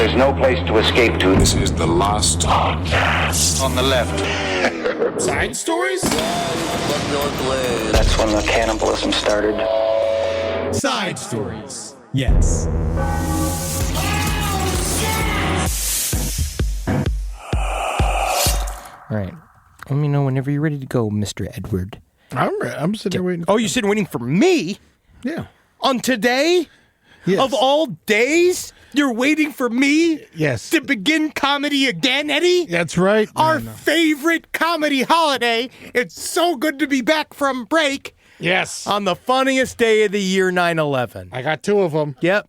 There's no place to escape to. This is the last podcast. On the left. Side stories? That's when the cannibalism started. Side stories. Yes. All right. Let me know whenever you're ready to go, Mr. Edward. I'm sitting there waiting. Oh, you're sitting waiting for me? Yeah. On today? Yes. Of all days? You're waiting for me? Yes. To begin comedy again, Eddie? That's right. Our favorite comedy holiday. It's so good to be back from break Yes. on the funniest day of the year, 9/11. I got two of them. Yep.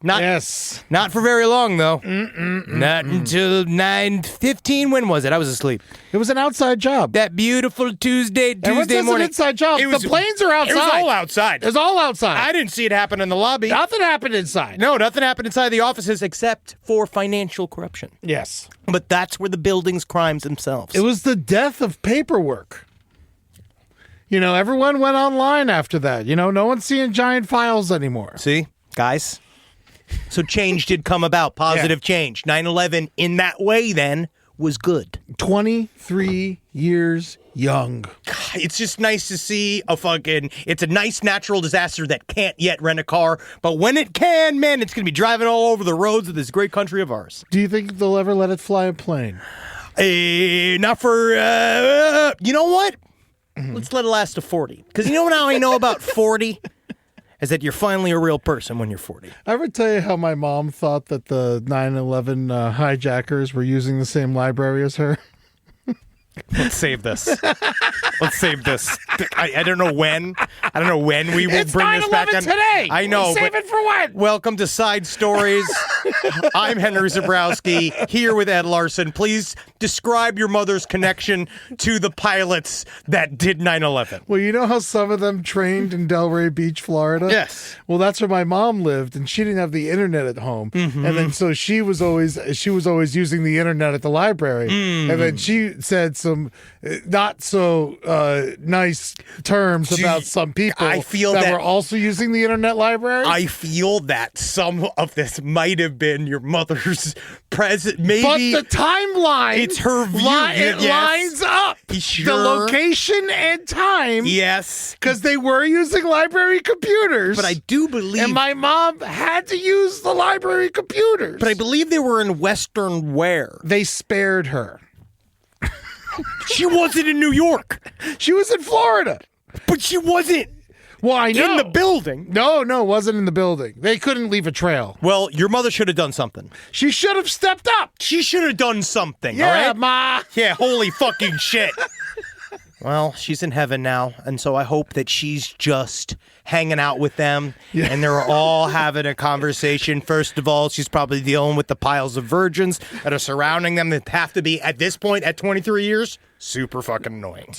Yes. Not for very long, though. Not until 9:15. When was it? I was asleep. It was an outside job. That beautiful Tuesday Everyone says morning. an inside job. It was- the planes are outside. It was all outside. It was all outside. I didn't see it happen in the lobby. Nothing happened inside. No, nothing happened inside the offices except for financial corruption. Yes. But that's where the building's crimes themselves. It was the death of paperwork. You know, everyone went online after that. You know, no one's seeing giant files anymore. See, guys? So change did come about, positive change. 9/11 in that way then was good. 23 years young. It's just nice to see it's a nice natural disaster that can't yet rent a car, but when it can, man, it's going to be driving all over the roads of this great country of ours. Do you think they'll ever let it fly a plane? Not for, you know what? Let's let it last to 40. Because you know how I know about 40? Is that you're finally a real person when you're 40. I ever tell you how my mom thought that the 9/11 hijackers were using the same library as her? Let's save this. Let's save this. I don't know when. I don't know when we will bring this back on. Today. I know. Save it for when? Welcome to Side Stories. I'm Henry Zabrowski, here with Ed Larson. Please describe your mother's connection to the pilots that did 9/11. Well, you know how some of them trained in Delray Beach, Florida? Yes. Well, that's where my mom lived, and she didn't have the internet at home. Mm-hmm. And then so she was always using the internet at the library. And then she said some not so nice terms about some people I feel that were also using the internet library. I feel that some of this might have been your mother's present. Maybe, but the timeline, it's her view. it lines up. Sure. The location and time. Yes. Because they were using library computers. But I do believe... And my mom had to use the library computers. But I believe they were in Western Wear. They spared her. She wasn't in New York. She was in Florida. But she wasn't Well, I know. in the building. No, wasn't in the building. They couldn't leave a trail. Well, your mother should have done something. She should have stepped up. She should have done something, Yeah, all right? Ma. Yeah, holy fucking shit. Well, she's in heaven now, and so I hope that she's just hanging out with them, and they're all having a conversation. First of all, she's probably dealing with the piles of virgins that are surrounding them that have to be, at this point, at 23 years, super fucking annoying.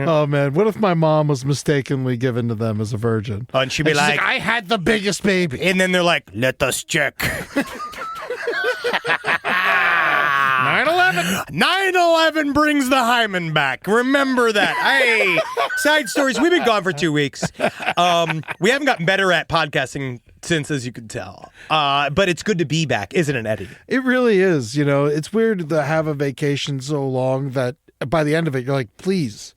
Oh, man. What if my mom was mistakenly given to them as a virgin? And she'd be she's like, I had the biggest baby. and then they're like, let us check. 9/11. 9/11 brings the hymen back. Remember that. Hey, Side Stories. We've been gone for 2 weeks. We haven't gotten better at podcasting since, as you can tell. But it's good to be back, isn't it, Eddie? It really is. You know, it's weird to have a vacation so long that by the end of it, you're like, please.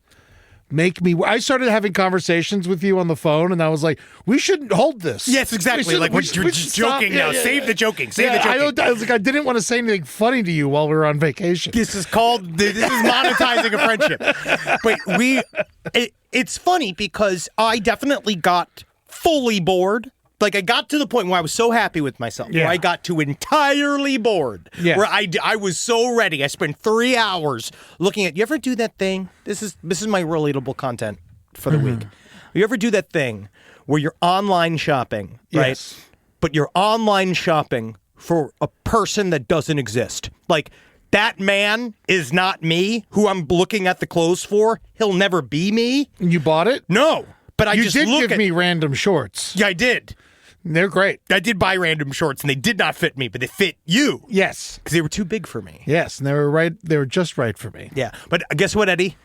Make me. I started having conversations with you on the phone, and I was like, "We shouldn't hold this." Yes, exactly. Like we're just joking now. Save the joking. Save the joking. I was like, I didn't want to say anything funny to you while we were on vacation. This is monetizing a friendship. But it's funny because I definitely got fully bored. Like, I got to the point where I was so happy with myself, where I got to entirely bored, where I was so ready. I spent 3 hours looking at, you ever do that thing? This is my relatable content for the week. You ever do that thing where you're online shopping, right? Yes. But you're online shopping for a person that doesn't exist. Like, that man is not me, who I'm looking at the clothes for. He'll never be me. You bought it? No. But I You just did look give at me random shorts. Yeah, I did. They're great. I did buy random shorts, and they did not fit me, but they fit you. Yes. Because they were too big for me. Yes, and they were right. They were just right for me. Yeah. But guess what, Eddie?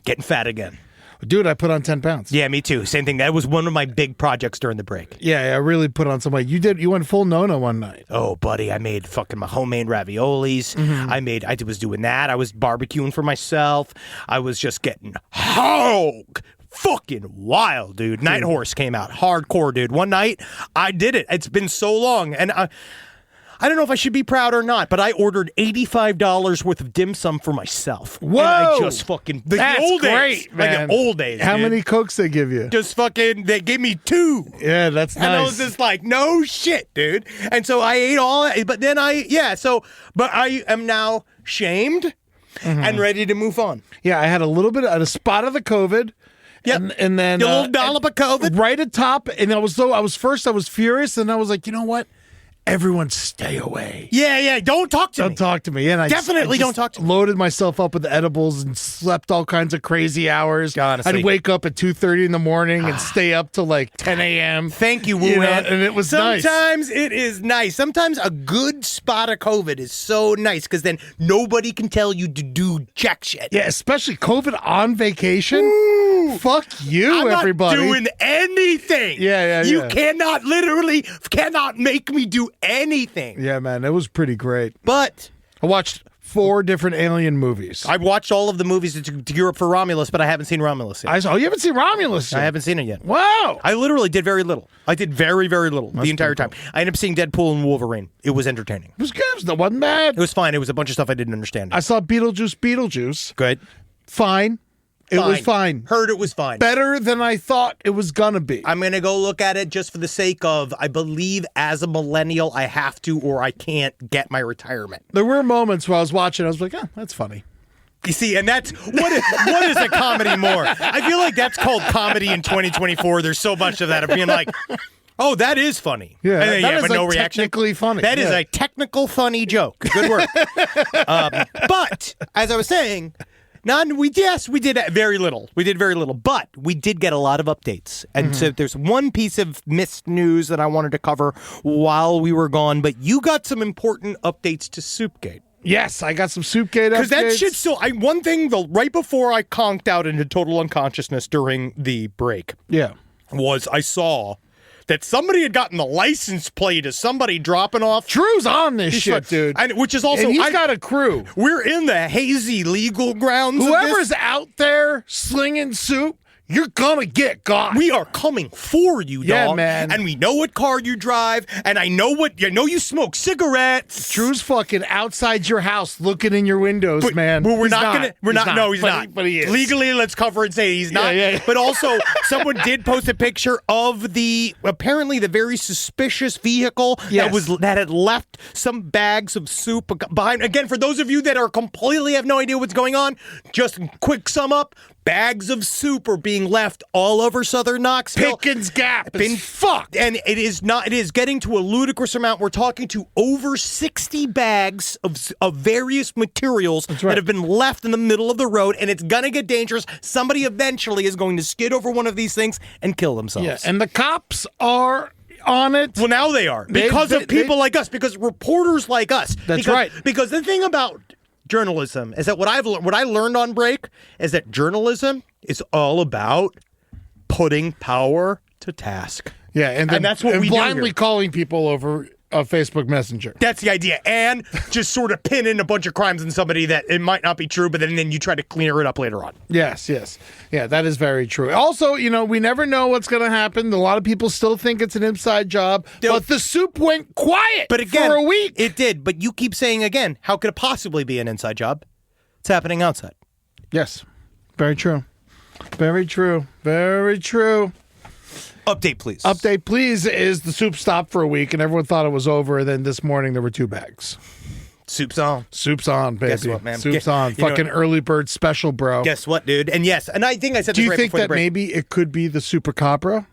Getting fat again. Dude, I put on 10 pounds. Yeah, me too. Same thing. That was one of my big projects during the break. Yeah, I really put on some weight. You went full Nona one night. Oh, buddy, I made fucking my homemade raviolis. I was doing that. I was barbecuing for myself. I was just getting fucking wild, dude. Night Horse came out hardcore, dude. One night, I did it. It's been so long, and I don't know if I should be proud or not, but I ordered $85 worth of dim sum for myself. Whoa! And I just fucking That's old great, days, man. like the old days. How dude. many Cokes they give you? Just fucking, they gave me 2. Yeah, that's nice. And I was just like, no shit, dude. And so I ate all, but then but I am now shamed and ready to move on. Yeah, I had a spot of the COVID. Yep. And then a little dollop of COVID. right atop, and I was furious, and I was like, you know what? Everyone stay away. Yeah. Don't talk to me. Don't talk to me. And I Definitely don't talk to me. Loaded myself up with edibles and slept all kinds of crazy hours. Honestly. I'd wake up at 2:30 in the morning and stay up till like 10 a.m. Thank you, You know, Wuhan. and it was nice. Sometimes it is nice. Sometimes a good spot of COVID is so nice because then nobody can tell you to do jack shit. Yeah, especially COVID on vacation. Fuck you, I'm everybody. not doing anything. Yeah. You cannot make me do anything. Yeah, man, it was pretty great. But I watched 4 different alien movies. I watched all of the movies to Europe for Romulus, but I haven't seen Romulus yet. You haven't seen Romulus yet? I haven't seen it yet. Wow. I literally did very little. I did very, very little the entire time. I ended up seeing Deadpool and Wolverine. It was entertaining. It was good. It wasn't bad. It was fine. It was a bunch of stuff I didn't understand. I saw Beetlejuice. Good. Fine. It was fine. Heard it was fine. Better than I thought it was gonna be. I'm going to go look at it just for the sake of, I believe as a millennial, I have to or I can't get my retirement. There were moments where I was watching, I was like, that's funny. You see, and that's, what is a comedy more? I feel like that's called comedy in 2024. There's so much of that, of being like, oh, that is funny. Yeah, and then, that is but no like reaction. technically funny. That is a technical funny joke. Good work. But, as I was saying... we did very little. We did very little, but we did get a lot of updates. And so there's one piece of missed news that I wanted to cover while we were gone, but you got some important updates to Soupgate. Yes, I got some Soupgate updates. Because that shit still, one thing, though, right before I conked out into total unconsciousness during the break, was I saw that somebody had gotten the license plate of somebody dropping off. Drew's on this shit, dude. Which is also... And he's got a crew. We're in the hazy legal grounds Whoever's of this. out there slinging soup, you're gonna get got. We are coming for you, dog. Yeah, man. And we know what car you drive, and I know you smoke cigarettes. Drew's fucking outside your house looking in your windows, man. Well, He's not. No, he's not. But he is. Legally, let's cover and say he's not. Yeah. But also, someone did post a picture of apparently the very suspicious vehicle that had left some bags of soup behind. Again, for those of you that are completely have no idea what's going on, just quick sum up. Bags of soup are being left all over southern Knoxville. Pickens Gap Been is fucked. And it is getting to a ludicrous amount. We're talking to over 60 bags of various materials that have been left in the middle of the road, and it's going to get dangerous. Somebody eventually is going to skid over one of these things and kill themselves. Yeah, and the cops are on it. Well, now they are. Because of people like us, because reporters like us. That's right. Because the thing about journalism is that what I learned on break is that journalism is all about putting power to task. Yeah, and that's what we do blindly here. calling people over Facebook Messenger. That's the idea. And just sort of pin in a bunch of crimes in somebody that it might not be true, but then you try to clear it up later on. Yes. Yeah, that is very true. Also, we never know what's going to happen. A lot of people still think it's an inside job, but the soup went quiet But again, for a week. It did, but you keep saying again, how could it possibly be an inside job? It's happening outside. Yes. Very true. Very true. Very true. Update, please. Update, please, is the soup stopped for a week, and everyone thought it was over, and then this morning there were 2 bags. Soup's on. Soup's on, baby. Guess what, man? Soup's on. Fucking early bird special, bro. Guess what, dude? And yes, and I think I said Do this you right think before the that break. maybe it could be the Super Cabra?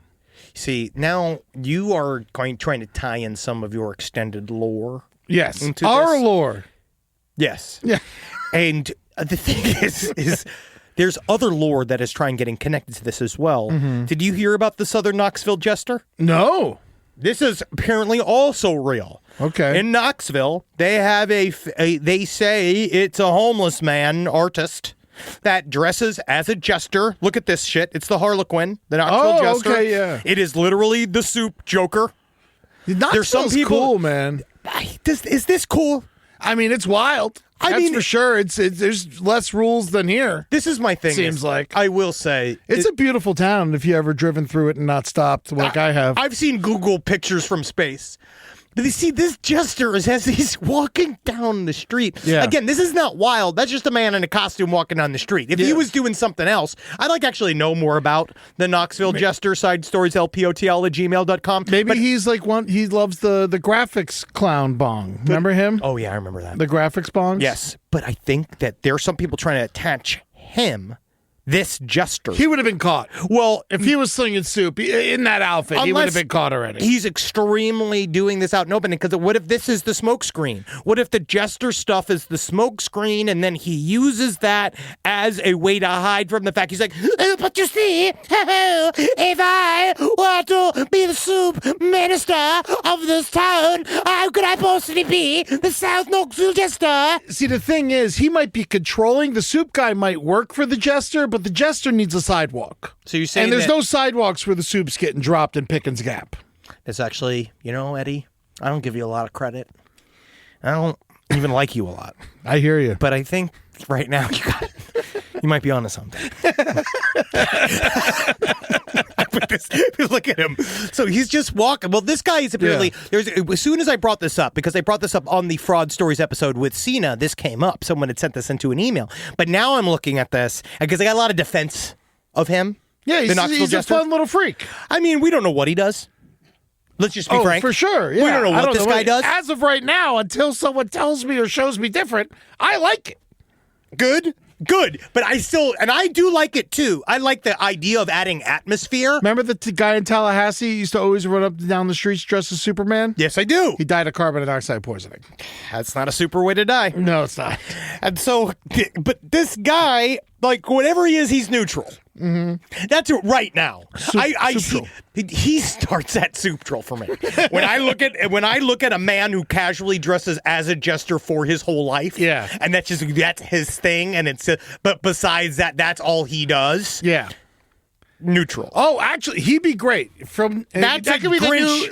See, now you are trying to tie in some of your extended lore. Yes. Into Our this. lore. Yes. Yeah. And the thing is there's other lore that is trying getting connected to this as well. Mm-hmm. Did you hear about the Southern Knoxville Jester? No. This is apparently also real. Okay. In Knoxville, they have they say it's a homeless man artist that dresses as a jester. Look at this shit. It's the Harlequin, the Knoxville Jester. Okay, yeah. It is literally the soup Joker. There's some people cool, man. Is this cool? I mean, it's wild. I mean, for sure. There's less rules than here. This is my thing. Seems like I will say it's a beautiful town. If you ever driven through it and not stopped, like I have, I've seen Google pictures from space. But you see, this jester as he's walking down the street. Yeah. Again, this is not wild. That's just a man in a costume walking down the street. If he was doing something else, I'd like to actually know more about the Knoxville Jester. Side stories, lpotl@gmail.com. Maybe he's like one. He loves the graphics clown bong. Remember him? Oh yeah, I remember that. The graphics bongs. Yes, but I think that there are some people trying to attach him. This jester. He would have been caught. Well, if he was slinging soup in that outfit, he would have been caught already. He's extremely doing this out in open, because what if this is the smoke screen? What if the jester stuff is the smoke screen, and then he uses that as a way to hide from the fact he's like, but you see, if I were to be the soup minister of this town, how could I possibly be the South Knoxville Jester? See, the thing is, he might be controlling. The soup guy might work for the jester, but the jester needs a sidewalk. So you're saying and there's no sidewalks where the soup's getting dropped in Pickens Gap. It's actually, Eddie, I don't give you a lot of credit. I don't even like you a lot. I hear you. But I think right now you might be onto something. Look at him. So he's just walking. Well, this guy is apparently, as soon as I brought this up, because I brought this up on the Fraud Stories episode with Cena, this came up. Someone had sent this into an email. But now I'm looking at this, because I got a lot of defense of him. Yeah, he's a fun little freak. I mean, we don't know what he does. Let's just be frank. For sure. Yeah. We don't know what this guy does. As of right now, until someone tells me or shows me different, I like it. Good. But I do like it too. I like the idea of adding atmosphere. Remember the guy in Tallahassee used to always run up and down the streets dressed as Superman? Yes, I do. He died of carbon dioxide poisoning. That's not a super way to die. No, it's not. And so, but this guy, like, whatever he is, he's neutral. Mm-hmm. That's it right now. He starts at soup troll for me. When I look at a man who casually dresses as a jester for his whole life, and that's his thing, and but besides that, that's all he does. Yeah. Neutral. Oh, actually, he'd be great. That could be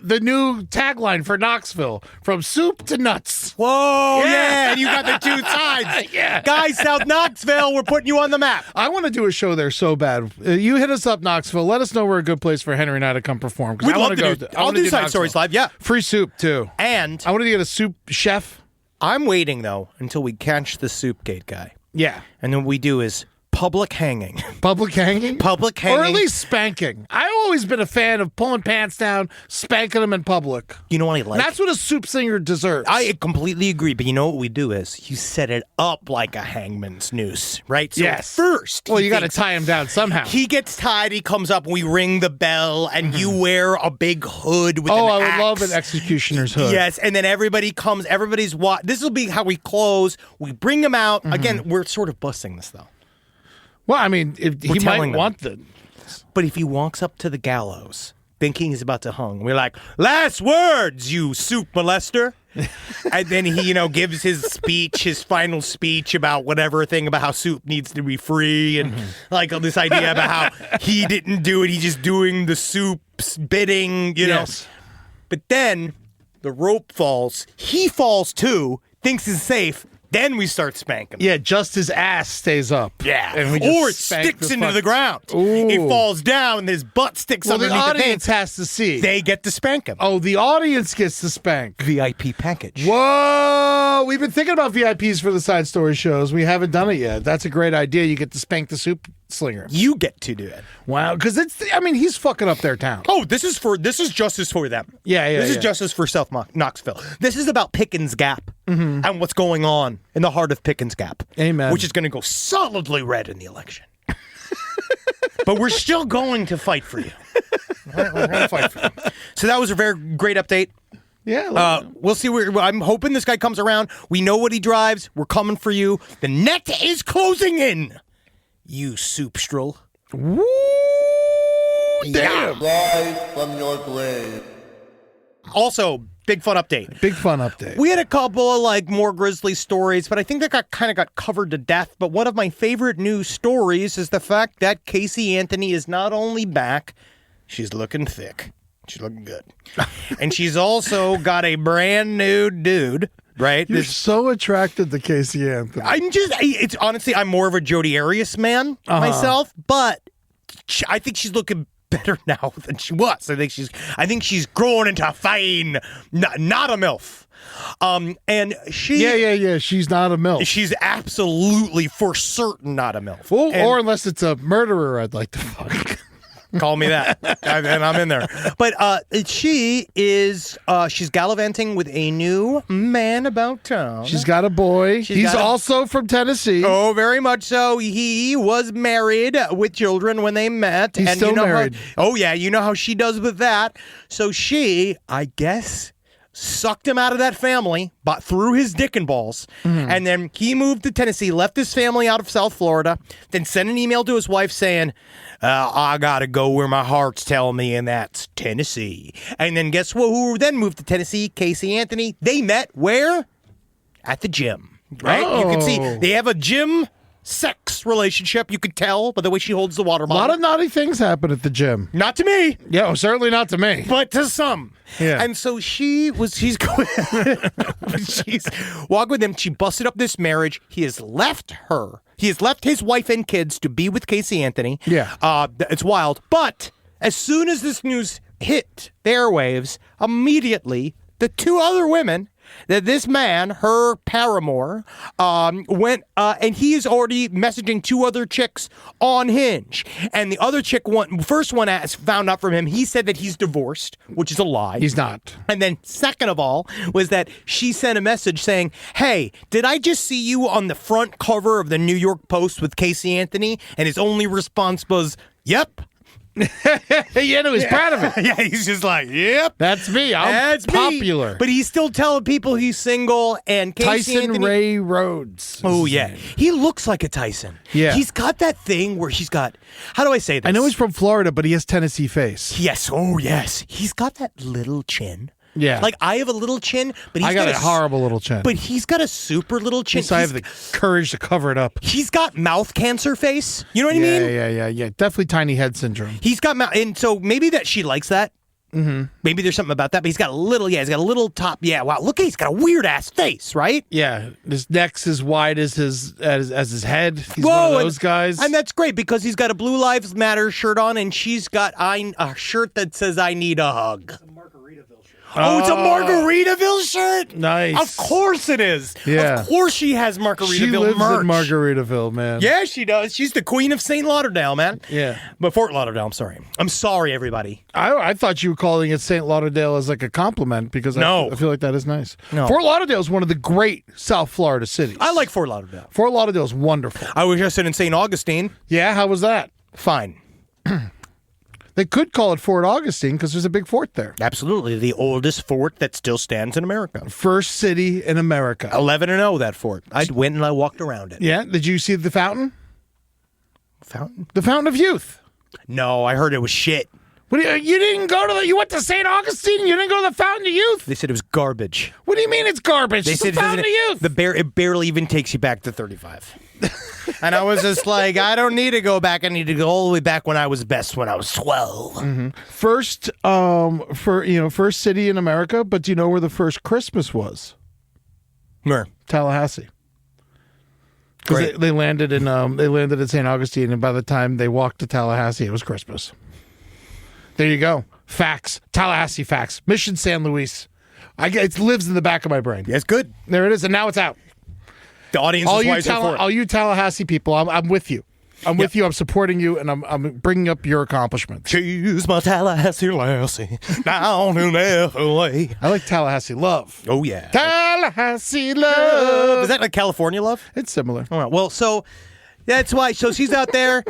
the new tagline for Knoxville: from soup to nuts. Whoa, yeah, and you got the two sides. Yeah, guys, South Knoxville, we're putting you on the map. I want to do a show there so bad. You hit us up, Knoxville. Let us know we're a good place for Henry and I to come perform. We'd love to do. I'll do Side Stories Live. Yeah, free soup too. And I want to get a soup chef. I'm waiting though until we catch the soup gate guy. Yeah, and then what we do is public hanging. Public hanging? Public hanging. Or at least spanking. I've always been a fan of pulling pants down, spanking them in public. You know what I like? That's what a soup singer deserves. I completely agree, but you know what we do is you set it up like a hangman's noose, right? So yes. First, well, you got to tie him down somehow. He gets tied, he comes up, we ring the bell, and you wear a big hood with an I axe. would love an executioner's hood. Yes, and then everybody comes, this will be how we close. We bring them out. Again, we're sort of busting this, though. Well, I mean, he might want the... But if he walks up to the gallows, thinking he's about to hung, we're like, last words, you soup molester. And then he, gives his final speech about whatever thing about how soup needs to be free and like this idea about how he didn't do it. He's just doing the soup's bidding, Yes. But then the rope falls. He falls too, thinks he's safe. Then we start spanking. Yeah, just his ass stays up. Yeah. And we or it just sticks into the ground. Ooh. He falls down, his butt sticks underneath the thing. The audience has to see. They get to spank him. Oh, the audience gets to spank. VIP package. Whoa! We've been thinking about VIPs for the Side Story shows. We haven't done it yet. That's a great idea. You get to spank the soup slinger. You get to do it. Wow, because he's fucking up their town. Oh, this is justice for them. Yeah. This is justice for South Knoxville. This is about Pickens Gap and what's going on in the heart of Pickens Gap. Amen. Which is going to go solidly red in the election. But we're still going to fight for you. We're going to fight for you. So that was a very great update. Yeah. We'll see I'm hoping this guy comes around. We know what he drives. We're coming for you. The net is closing in. You soup stroll. Woo! Damn. Rise from your grave. Also, big fun update. Big fun update. We had a couple of like more grisly stories, but I think that got covered to death. But one of my favorite news stories is the fact that Casey Anthony is not only back, she's looking thick. She's looking good. And she's also got a brand new dude, right? You're so attracted to Casey Anthony. It's honestly, I'm more of a Jodi Arias man myself, but I think she's looking better now than she was. I think she's growing into fine, not a MILF. And she... Yeah. She's not a MILF. She's absolutely, for certain, not a MILF. Or unless it's a murderer I'd like to fuck. Call me that, and I'm in there. But she's gallivanting with a new man about town. She's got a boy. He's also from Tennessee. Oh, very much so. He was married with children when they met. He's still married. You know how she does with that. So she, I guess, sucked him out of that family, but through his dick and balls. And then he moved to Tennessee, left his family out of South Florida, then sent an email to his wife saying, I gotta go where my heart's telling me, and that's Tennessee. And then guess what? Who then moved to Tennessee? Casey Anthony. They met where? At the gym. Right? You can see they have a gym sex relationship. You could tell by the way she holds the water bottle. A lot of naughty things happen at the gym. Not to me. Yeah, certainly not to me. But to some. Yeah. And so she's going, she's walking with him. She busted up this marriage. He has left her. He has left his wife and kids to be with Casey Anthony. Yeah. It's wild. But as soon as this news hit the airwaves, immediately the two other women that this man, her paramour, went, and he is already messaging two other chicks on Hinge. And the other chick, first one found out from him, he said that he's divorced, which is a lie. He's not. And then second of all was that she sent a message saying, hey, did I just see you on the front cover of the New York Post with Casey Anthony? And his only response was, yep. He's proud of it. Yeah, he's just like, yep. That's me. That's popular. Me. But he's still telling people he's single, and Casey Tyson Anthony... Ray Rhodes. Oh, yeah. He looks like a Tyson. Yeah. He's got that thing where he's got... How do I say this? I know he's from Florida, but he has Tennessee face. Yes. Oh, yes. He's got that little chin. Yeah. Like, I have a little chin, but I got a horrible little chin. But he's got a super little chin. I have the courage to cover it up. He's got mouth cancer face. You know what I mean? Yeah. Definitely tiny head syndrome. He's got mouth, and so maybe that she likes that. Mm-hmm. Maybe there's something about that, but he's got a little top. Yeah, wow. Look, he's got a weird ass face, right? Yeah, his neck's as wide as his head. He's one of those guys, and that's great because he's got a Blue Lives Matter shirt on, and she's got a shirt that says "I need a hug." Oh, it's a Margaritaville shirt? Nice. Of course it is. Yeah. Of course she has Margaritaville She lives merch. in Margaritaville, man. Yeah, she does. She's the queen of St. Lauderdale, man. Yeah. But Fort Lauderdale, I'm sorry. I'm sorry, everybody. I thought you were calling it St. Lauderdale as like a compliment because I feel like that is nice. No. Fort Lauderdale is one of the great South Florida cities. I like Fort Lauderdale. Fort Lauderdale is wonderful. I was just in St. Augustine. Yeah, how was that? Fine. They could call it Fort Augustine because there's a big fort there. Absolutely. The oldest fort that still stands in America. First city in America. 11-0, that fort. I went and I walked around it. Yeah? Did you see the fountain? Fountain? The Fountain of Youth. No, I heard it was shit. What do you didn't go to you went to St. Augustine? You didn't go to the Fountain of Youth? They said it was garbage. What do you mean it's garbage? It's the Fountain of Youth. It barely even takes you back to 35. And I was just like, I don't need to go back. I need to go all the way back when I was best, when I was 12. Mm-hmm. First, first city in America, but do you know where the first Christmas was? Where? Tallahassee. Because they landed in St. Augustine, and by the time they walked to Tallahassee, it was Christmas. There you go. Facts. Tallahassee facts. Mission San Luis. It lives in the back of my brain. Yeah, it's good. There it is, and now it's out. The audience is wiser for it. All you Tallahassee people, I'm with you. I'm with you. I'm supporting you, and I'm bringing up your accomplishments. She's my Tallahassee lassie down in L.A. I like Tallahassee love. Oh, yeah. Tallahassee love. Is that like California love? It's similar. All right. Well, so that's why. So she's out there.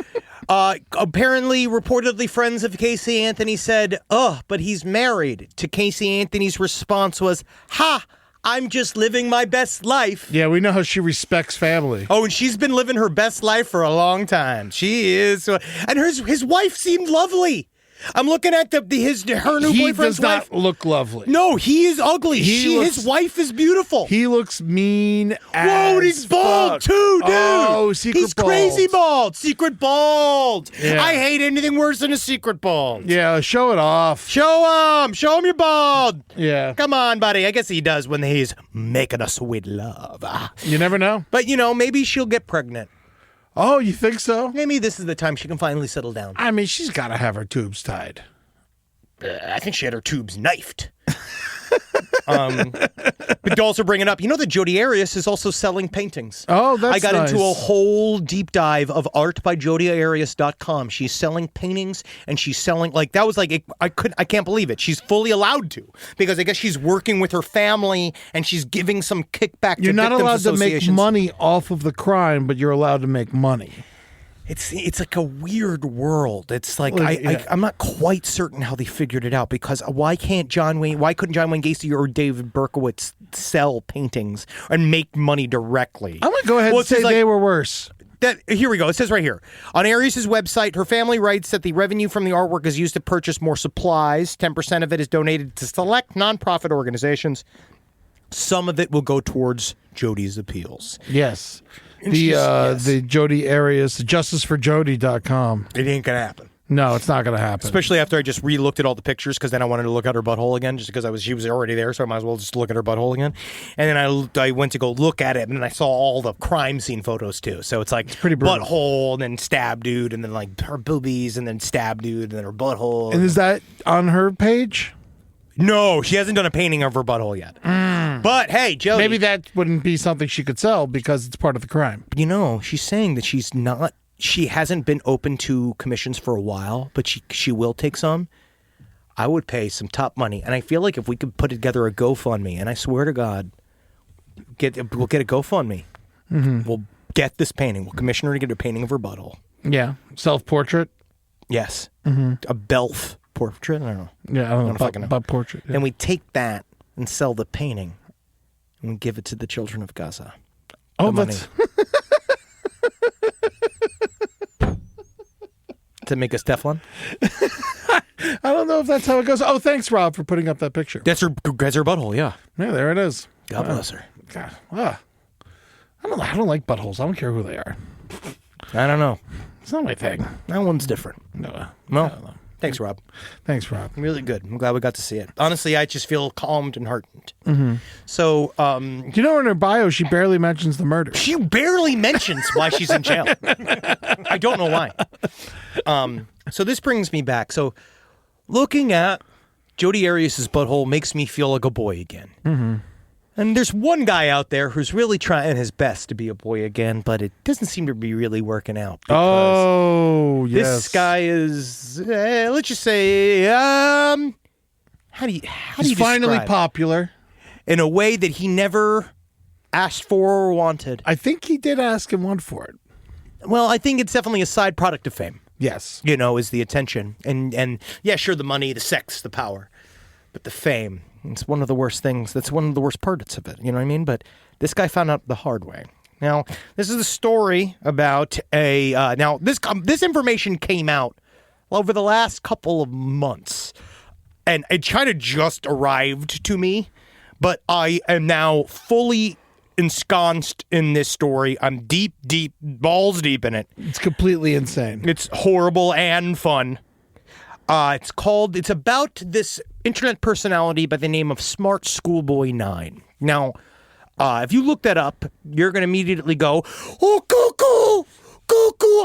Apparently, reportedly, friends of Casey Anthony said, but he's married. To Casey Anthony's response was, ha! I'm just living my best life. Yeah, we know how she respects family. Oh, and she's been living her best life for a long time. She is. And his wife seemed lovely. I'm looking at her new He boyfriend's does not wife. look lovely. No, he is ugly. His wife is beautiful. He looks mean as Whoa, and he's bald fuck. too, dude. Oh, secret he's bald. crazy bald. Secret bald. Yeah. I hate anything worse than a secret bald. Yeah, show it off. Show him you're bald. Yeah. Come on, buddy. I guess he does when he's making us sweet love. You never know. But, maybe she'll get pregnant. Oh, you think so? Maybe this is the time she can finally settle down. I mean, she's got to have her tubes tied. I think she had her tubes knifed. But also bringing up, that Jodi Arias is also selling paintings. Oh, that's I got nice. into a whole deep dive of artbyjodiarias.com. She's selling paintings, and she's selling that was I can't believe it. She's fully allowed to, because I guess she's working with her family and she's giving some kickback. You're to not victims allowed to make associations. money off of the crime, but you're allowed to make money. It's like a weird world. It's like Well, yeah. I'm not quite certain how they figured it out, because why couldn't John Wayne Gacy or David Berkowitz sell paintings and make money directly? I'm going to go ahead and say they were worse. Here we go. It says right here. On Arias' website, her family writes that the revenue from the artwork is used to purchase more supplies. 10% of it is donated to select nonprofit organizations. Some of it will go towards Jodi's appeals. Yes. And yes. The Jodi Arias, justiceforjodi.com. It ain't going to happen. No, it's not going to happen. Especially after I just re-looked at all the pictures, because then I wanted to look at her butthole again, just because she was already there, so I might as well just look at her butthole again. And then I went to go look at it, and then I saw all the crime scene photos too. So it's pretty brutal. butthole, and then stab dude, and then her boobies, and then stab dude, and then her butthole. And is that on her page? No, she hasn't done a painting of her butthole yet. But hey, Jodi, Maybe that wouldn't be something she could sell because it's part of the crime. she's saying that she hasn't been open to commissions for a while, but she will take some. I would pay some top money, and I feel like if we could put together a GoFundMe, and I swear to God, we'll get a GoFundMe. Mm-hmm. We'll get this painting. We'll commission her to get a painting of her butthole. Yeah. Self-portrait? Yes. Mm-hmm. A Belf portrait? I don't know. Yeah, I don't know. Fucking know. Butt portrait. Yeah. And we take that and sell the painting, and we give it to the children of Gaza. Oh, money. that's... To make us Teflon? I don't know if that's how it goes. Oh, thanks, Rob, for putting up that picture. That's her butthole, yeah. Yeah, there it is. God bless her. God. I don't like buttholes. I don't care who they are. I don't know. It's not my thing. That one's different. No. Well, thanks, Rob. Thanks, Rob. Really good. I'm glad we got to see it. Honestly, I just feel calmed and heartened. Mm-hmm. So, In her bio, she barely mentions the murder. she barely mentions why she's in jail. I don't know why. So this brings me back. So looking at Jodi Arias' butthole makes me feel like a boy again. Mm-hmm. And there's one guy out there who's really trying his best to be a boy again, but it doesn't seem to be really working out. Oh, yes. This guy is, let's just say, how do you He's finally describe? popular. In a way that he never asked for or wanted. I think he did ask and want for it. Well, I think it's definitely a side product of fame. Yes. Is the attention. And yeah, sure, the money, the sex, the power. But the fame, it's one of the worst things. That's one of the worst parts of it. You know what I mean? But this guy found out the hard way. Now, this is a story about this information came out over the last couple of months. And it kind of just arrived to me. But I am now fully ensconced in this story. I'm deep, balls deep in it. It's completely insane. It's horrible and fun. It's about this internet personality by the name of smartschoolboy9. Now, if you look that up, you're going to immediately go, oh, cuckoo,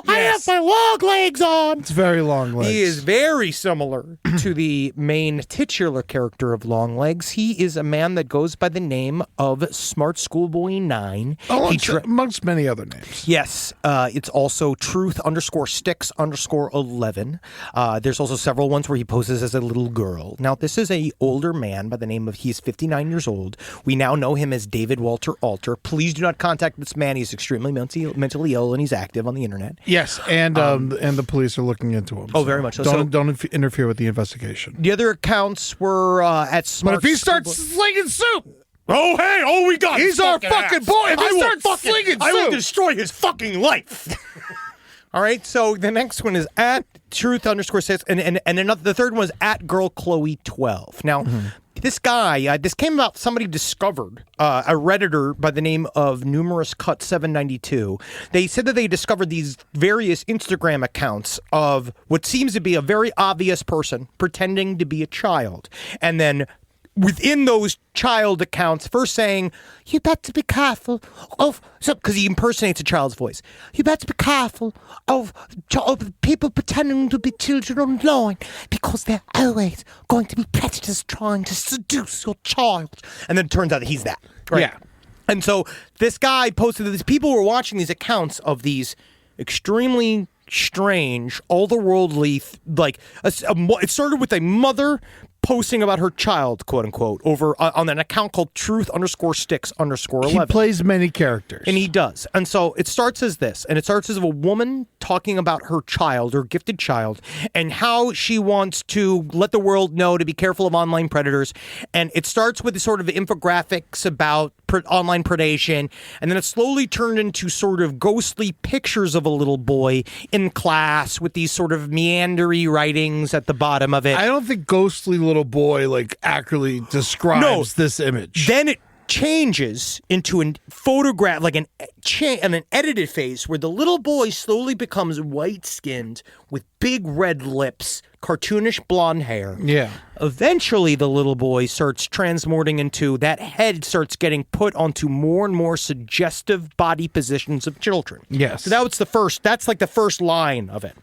I have Yes. my long legs on. It's very long legs. He is very similar to the main titular character of Long Legs. He is a man that goes by the name of smartschoolboy9. Amongst many other names. Yes, it's also truth_sticks_11. There's also several ones where he poses as a little girl. Now, this is a older man by the name of, he's 59 years old. We now know him as David Walter Alter. Please do not contact this man. He's extremely mentally ill, and he's active on the internet. Yes, and the police are looking into him. Oh, very much so. Don't interfere with the investigation. The other accounts were at Smart. But if he starts slinging soup, we got he's our fucking boy. If he starts slinging I will soup, destroy his fucking life. All right, so the next one is at truth_6, and another, the third one is at girlchloe12. Now, this guy, this came about, somebody discovered, a Redditor by the name of Numerous Cut 792. They said that they discovered these various Instagram accounts of what seems to be a very obvious person pretending to be a child. And then within those child accounts, first saying, you better be careful of, because he impersonates a child's voice. You better be careful of people pretending to be children online because they're always going to be predators trying to seduce your child. And then it turns out that he's that. Right? Yeah. And so this guy posted that these people were watching these accounts of these extremely strange, otherworldly, it started with a mother posting about her child, quote unquote, over on an account called truth_sticks_11. He plays many characters. And he does. And so it starts as this, and it starts as a woman talking about her child, her gifted child, and how she wants to let the world know to be careful of online predators. And it starts with the sort of infographics about online predation, and then it slowly turned into sort of ghostly pictures of a little boy in class with these sort of meandery writings at the bottom of it. I don't think ghostly little boy accurately describes this image. Then it changes into a photograph, like an edited face, where the little boy slowly becomes white-skinned with big red lips, cartoonish blonde hair. Yeah. Eventually, the little boy starts transmorting into, that head starts getting put onto more and more suggestive body positions of children. Yes. So that's like the first line of it.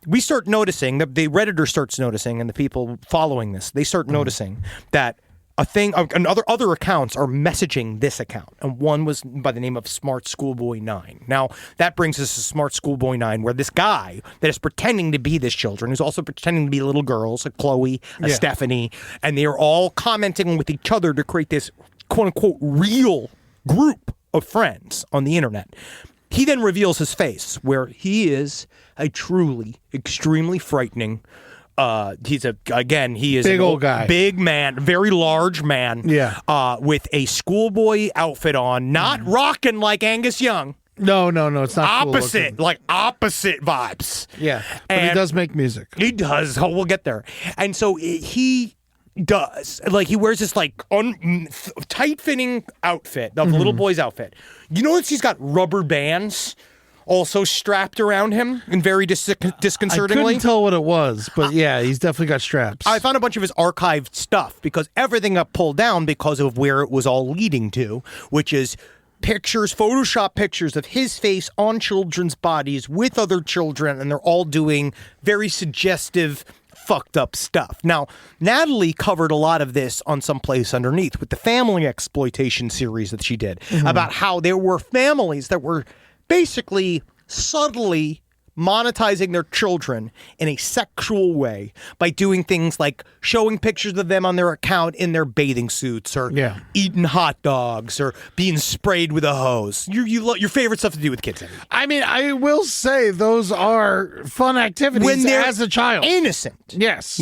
We start noticing, the Redditor starts noticing, and the people following this, they start noticing that and other accounts are messaging this account. And one was by the name of smartschoolboy9. Now, that brings us to smartschoolboy9, where this guy that is pretending to be this children, who's also pretending to be little girls, a Chloe, a Stephanie, and they are all commenting with each other to create this quote-unquote real group of friends on the internet. He then reveals his face, where he is a truly extremely frightening. He is big old guy, big man, very large man. Yeah. With a schoolboy outfit on, not rocking like Angus Young. No, it's not opposite, cool opposite vibes. Yeah, but he does make music. He does. Oh, we'll get there. And so he does. He wears this tight-fitting outfit, the little boy's outfit. You notice he's got rubber bands also strapped around him, and very disconcertingly. I couldn't tell what it was, but yeah, he's definitely got straps. I found a bunch of his archived stuff because everything got pulled down because of where it was all leading to, which is pictures, Photoshop pictures of his face on children's bodies with other children, and they're all doing very suggestive, fucked up stuff. Now, Natalie covered a lot of this on Someplace Underneath with the family exploitation series that she did about how there were families that were basically subtly monetizing their children in a sexual way by doing things like showing pictures of them on their account in their bathing suits, or eating hot dogs, or being sprayed with a hose. Your favorite stuff to do with kids. I mean, I will say those are fun activities when they're as a child. Innocent. Yes.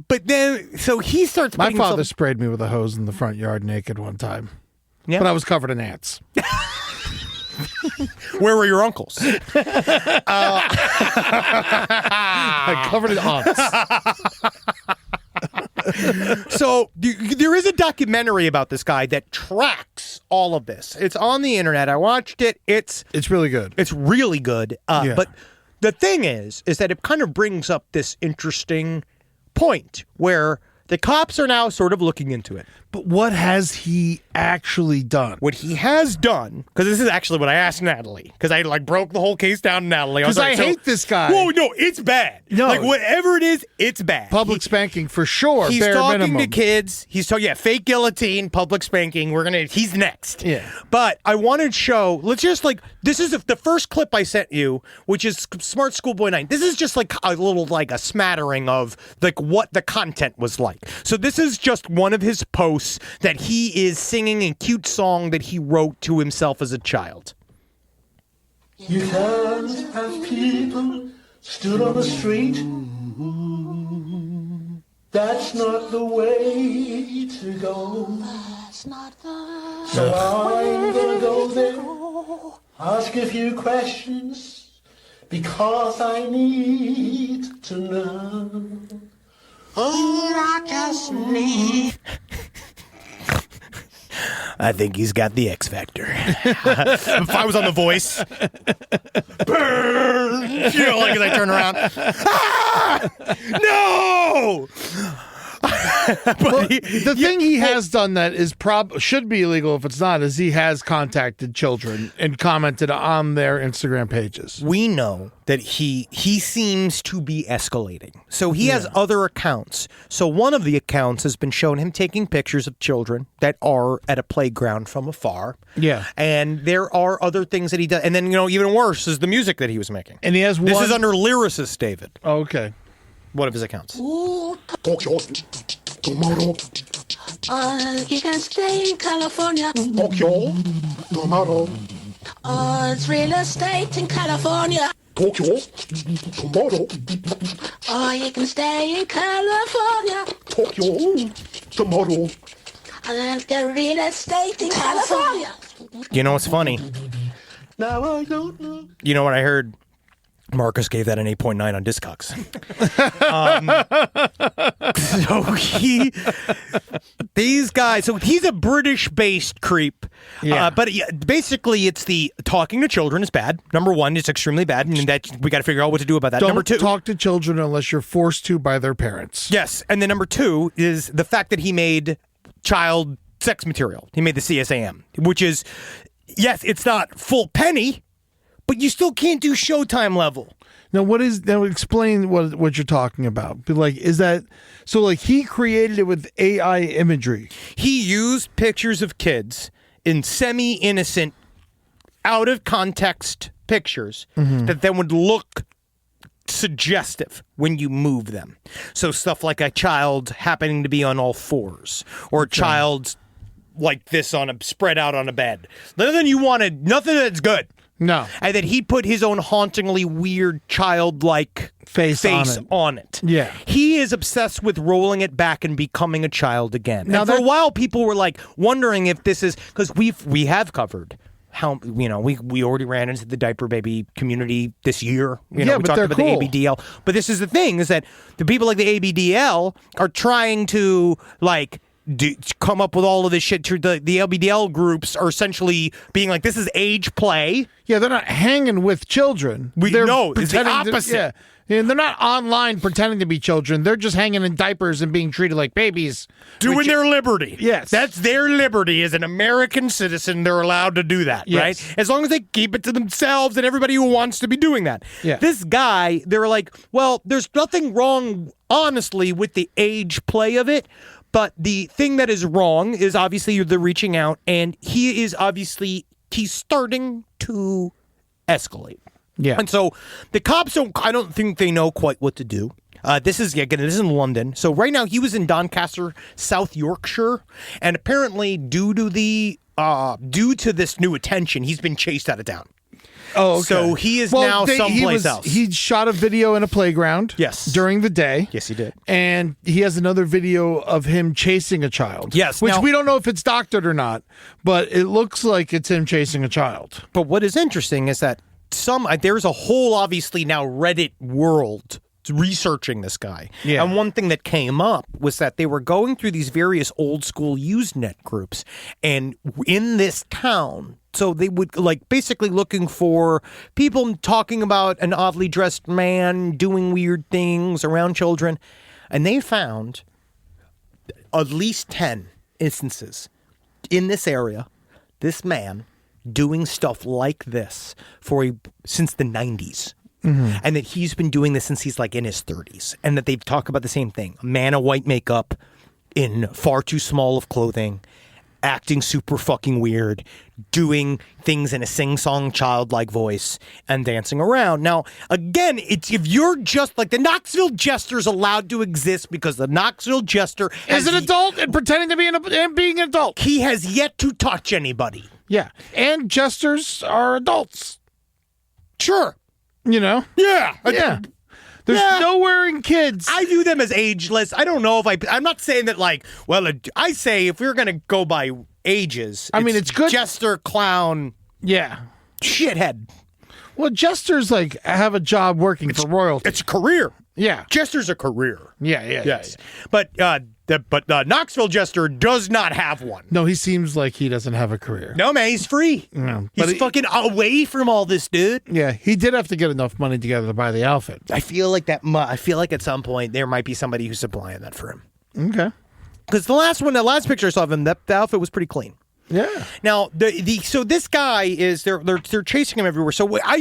But then, so he starts. My father sprayed me with a hose in the front yard naked one time. Yeah. But I was covered in ants. Where were your uncles? I covered in ants. So there is a documentary about this guy that tracks all of this. It's on the internet. I watched it. It's really good. It's really good. But the thing is that it kind of brings up this interesting point where the cops are now sort of looking into it. But what has he actually done? What he has done, because this is actually what I asked Natalie, because I broke the whole case down to Natalie. Because I hate this guy. Whoa, no, it's bad. No. Whatever it is, it's bad. Public spanking for sure. He's bare talking minimum. to kids. He's talking, fake guillotine, public spanking. He's next. Yeah. But I wanted to show, let's just this is the first clip I sent you, which is Smart Schoolboy 9. This is just a little, a smattering of what the content was like. So this is just one of his posts that he is singing a cute song that he wrote to himself as a child. You can't have people stood on the street. That's not the way to go. So I'm gonna go there, ask a few questions, because I need to know. Oh, I just need. I think he's got the X Factor. If I was on The Voice, burn! You know, like as I turn around, no! Well, the thing he has done that is should be illegal if it's not is he has contacted children and commented on their Instagram pages. We know that he seems to be escalating. So he has other accounts. So one of the accounts has been shown him taking pictures of children that are at a playground from afar. Yeah. And there are other things that he does. And then, even worse is the music that he was making. And he has This is under lyricist David. Oh, okay. One of his accounts. Tokyo, tomorrow. You can stay in California. Tokyo, tomorrow. It's real estate in California. Tokyo, tomorrow. You can stay in California. Tokyo, tomorrow. And get real estate in California. You know what's funny? Now I don't know. You know what I heard? Marcus gave that an 8.9 on Discogs. These guys, so he's a British-based creep. Yeah. But basically, it's the talking to children is bad. Number one, it's extremely bad, and that we got to figure out what to do about that. Don't Number two, talk to children unless you're forced to by their parents. yes, and then number two is the fact that he made child sex material. He made the CSAM, which is, yes, it's not full penny, but you still can't do Showtime level. Now, explain what you're talking about. Like, is that so? Like, he created it with AI imagery. He used pictures of kids in semi-innocent, out of context pictures that then would look suggestive when you move them. So stuff like a child happening to be on all fours, or a child like this spread out on a bed. Nothing you wanted. Nothing that's good. No. And then he put his own hauntingly weird childlike face on it. Yeah. He is obsessed with rolling it back and becoming a child again. Now and for a while, people were like wondering if this is because we have covered how we already ran into the diaper baby community this year. We but talked they're about cool. the ABDL. But this is the thing: is that the people like the ABDL are trying to come up with all of this shit. The LBDL groups are essentially being like, this is age play. Yeah, they're not hanging with children. They're it's the pretending opposite. And they're not online pretending to be children. They're just hanging in diapers and being treated like babies. Doing their liberty. Yes. That's their liberty as an American citizen. They're allowed to do that, Yes. right? As long as they keep it to themselves and everybody who wants to be doing that. Yeah. This guy, they're like, well, there's nothing wrong, honestly, with the age play of it. But the thing that is wrong is obviously the reaching out, and he's starting to escalate. Yeah. And so the cops I don't think they know quite what to do. This is in London. So right now he was in Doncaster, South Yorkshire, and apparently due to this new attention, he's been chased out of town. Oh, okay. So he is now someplace else. He shot a video in a playground. Yes. During the day. Yes, he did. And he has another video of him chasing a child. Yes. Which Now, we don't know if it's doctored or not, but it looks like it's him chasing a child. But what is interesting is that there's a whole, obviously now Reddit world researching this guy. Yeah. And one thing that came up was that they were going through these various old school Usenet groups, and in this town, so they would basically looking for people talking about an oddly dressed man doing weird things around children. And they found at least 10 instances in this area, this man doing stuff like this since the 90s. Mm-hmm. And that he's been doing this since he's in his 30s. And that they talk about the same thing. A man of white makeup in far too small of clothing, acting super fucking weird, doing things in a sing-song childlike voice, and dancing around. Now, again, if you're just the Knoxville Jester's allowed to exist because the Knoxville Jester is an adult and pretending to be and being an adult. He has yet to touch anybody. Yeah. And jesters are adults. Sure. Yeah. Yeah. There's nowhere in kids. I view them as ageless. I don't know if I'm not saying that I say if we're going to go by ages. I mean, it's good. Jester, clown. Yeah. Shithead. Well, jesters like have a job working for royalty. It's a career. Yeah. Jester's a career. Yeah. Yes. But Knoxville Jester does not have one. No, he seems like he doesn't have a career. No, man, he's free. No, He's fucking away from all this, dude. Yeah, he did have to get enough money together to buy the outfit. I feel like at some point there might be somebody who's supplying that for him. Okay. Because the last picture I saw of him, the outfit was pretty clean. Yeah. Now so this guy is they're chasing him everywhere. So I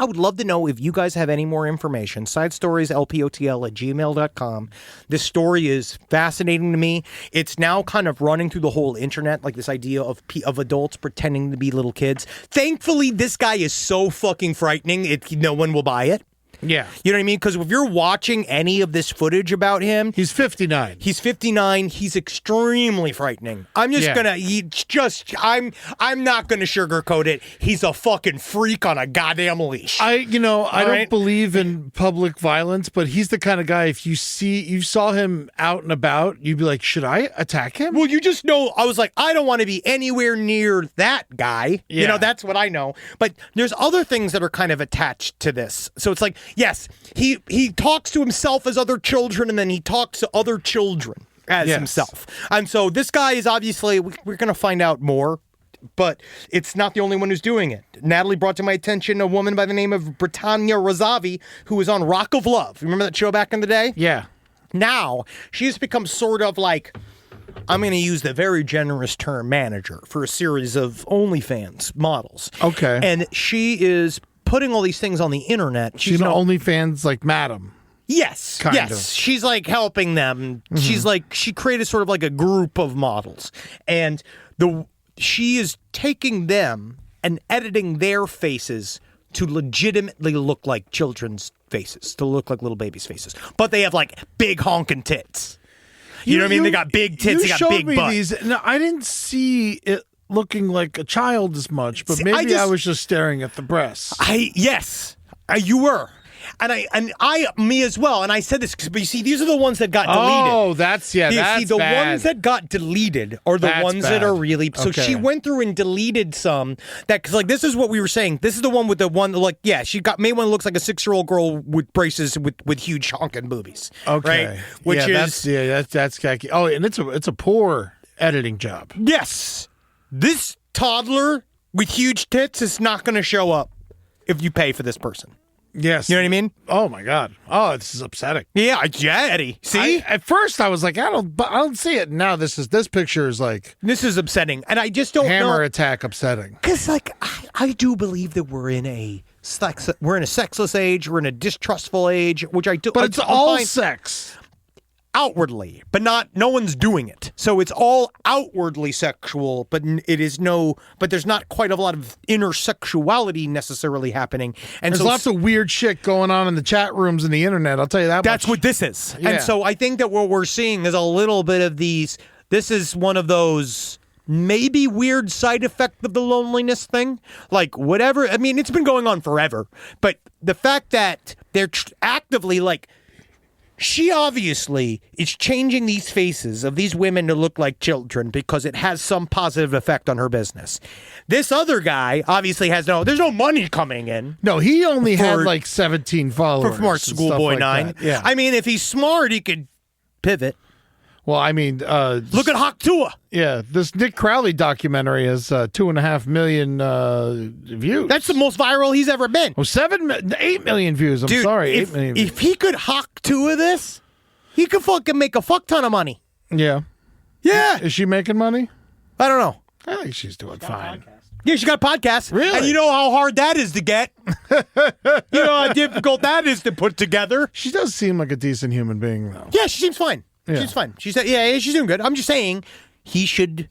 would love to know if you guys have any more information. sidestorieslpotl@gmail.com. This story is fascinating to me. It's now kind of running through the whole internet, like this idea of adults pretending to be little kids. Thankfully, this guy is so fucking frightening. No one will buy it. Yeah. You know what I mean? Because if you're watching any of this footage about him, He's 59. he's 59. He's extremely frightening. I'm just Yeah. I'm not gonna sugarcoat it. He's a fucking freak on a goddamn leash. I don't right. believe in public violence, but he's the kind of guy, if you saw him out and about, you'd be like, should I attack him? Well, you just know, I was like, I don't want to be anywhere near that guy. You Yeah. know, that's what I know. But there's other things that are kind of attached to this. So it's like, yes, he talks to himself as other children, and then he talks to other children as Yes. himself. And so this guy is obviously, we're going to find out more, but it's not the only one who's doing it. Natalie brought to my attention a woman by the name of Britannia Razavi, who was on Rock of Love. Remember that show back in the day? Yeah. Now, she has become sort of like, I'm going to use the very generous term manager for a series of OnlyFans models. Okay. And she is putting all these things on the internet. She's an OnlyFans like madam. Yes. Kind yes. of. She's like helping them. She's like, she created sort of like a group of models. And she is taking them and editing their faces to legitimately look like children's faces, to look like little babies' faces. But they have like big honking tits. You know what I mean? They got big tits, they got big me butts. these. No, I didn't see it looking like a child as much, but See, maybe I was just staring at the breasts. Yes, you were. Me as well. And I said this, but you see, these are the ones that got deleted. Oh, that's See, the bad. ones that got deleted are the That's ones that are bad. really. So Okay. she went through and deleted some because, like, this is what we were saying. This is the one with the one, like, yeah, she made one that looks like a 6-year-old girl with braces with huge honking boobies. Okay. Right? Which that's khaki. Oh, and it's a poor editing job. yes, this toddler with huge tits is not going to show up if you pay for this person. Yes. You know what I mean? Oh my God. Oh, this is upsetting. Yeah, Eddie. See? At first I was like, I don't see it. Now this picture is like This is upsetting, and I just don't hammer know. attack upsetting. Because, like, I do believe that we're in a sexless age, we're in a distrustful age, which I do. But it's I'm all fine sex. outwardly, but no one's doing it. So it's all outwardly sexual, but there's not quite a lot of inner sexuality necessarily happening. And There's so lots of weird shit going on in the chat rooms and the internet. I'll tell you that that's much. what this is. Yeah. And so I think that what we're seeing is a little bit of these. This is one of those maybe weird side effect of the loneliness thing. Like, whatever. I mean, it's been going on forever. But the fact that they're actively, like, she obviously is changing these faces of these women to look like children because it has some positive effect on her business. This other guy obviously there's no money coming in. No, he only had For- like 17 followers. For Smart and stuff Schoolboy like 9. that. Yeah. I mean, if he's smart, he could pivot. Well, I mean, Look at Hawk Tua. yeah, this Nick Crowley documentary has 2.5 million views. That's the most viral he's ever been. 8 million views. I'm Dude, sorry, 8 if, million. if he could Hawk Tua this, he could fucking make a fuck ton of money. Yeah. Yeah. Is she making money? I don't know. I think she's doing fine. Yeah, she got a podcast. Really? And you know how hard that is to get. You know how difficult that is to put together. She does seem like a decent human being, though. Yeah, she seems fine. Yeah. She's fine. She said, yeah, she's doing good. I'm just saying he should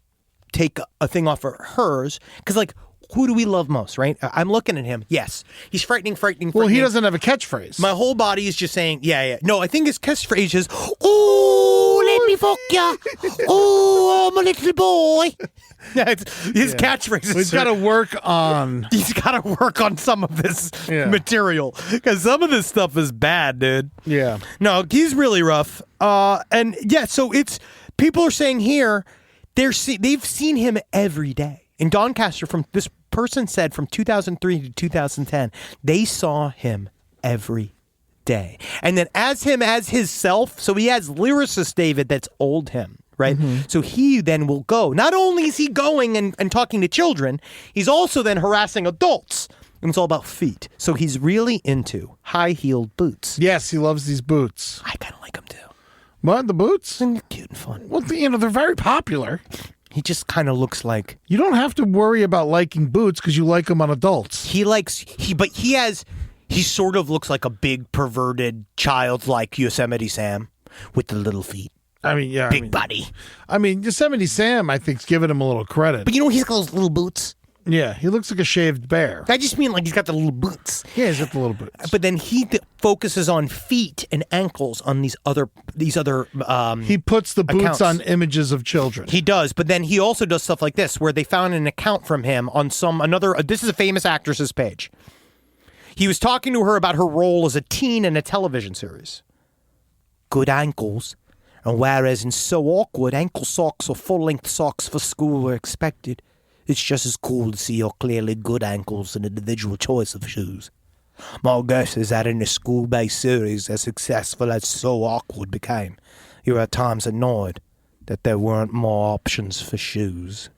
take a thing off of hers. Because, like, who do we love most, right? I'm looking at him. Yes. He's frightening. Well, he doesn't have a catchphrase. My whole body is just saying, yeah. No, I think his catchphrase is, "Ooh, let me fuck ya. Ooh, I'm a little boy." Yeah, his catchphrase is. He's got to work on. He's got to work on some of this Yeah. material because some of this stuff is bad, dude. Yeah. No, he's really rough. And yeah, so it's people are saying here they've seen him every day in Doncaster from this person said from 2003 to 2010, they saw him every day. And then as his self, so he has lyricist David that's old him, right? So he then will go. Not only is he going and talking to children, he's also then harassing adults. And it's all about feet. So he's really into high-heeled boots. Yes, he loves these boots. I kind of like them too. What, the boots? They're cute and fun. Well, they're very popular. He just kind of looks like... You don't have to worry about liking boots because you like them on adults. He sort of looks like a big perverted child like Yosemite Sam with the little feet. I mean, yeah. Big body. I mean, Yosemite Sam, I think, is giving him a little credit. But he's got those little boots. Yeah, he looks like a shaved bear. I just mean like he's got the little boots. Yeah, he's got the little boots. But then he focuses on feet and ankles on these other. He puts the boots accounts. on images of children. He does, but then he also does stuff like this, where they found an account from him on this is a famous actress's page. He was talking to her about her role as a teen in a television series. Good ankles. And whereas in So Awkward, ankle socks or full-length socks for school were expected, it's just as cool to see your clearly good ankles and individual choice of shoes. My guess is that in the school-based series as successful as So Awkward became, you were at times annoyed that there weren't more options for shoes.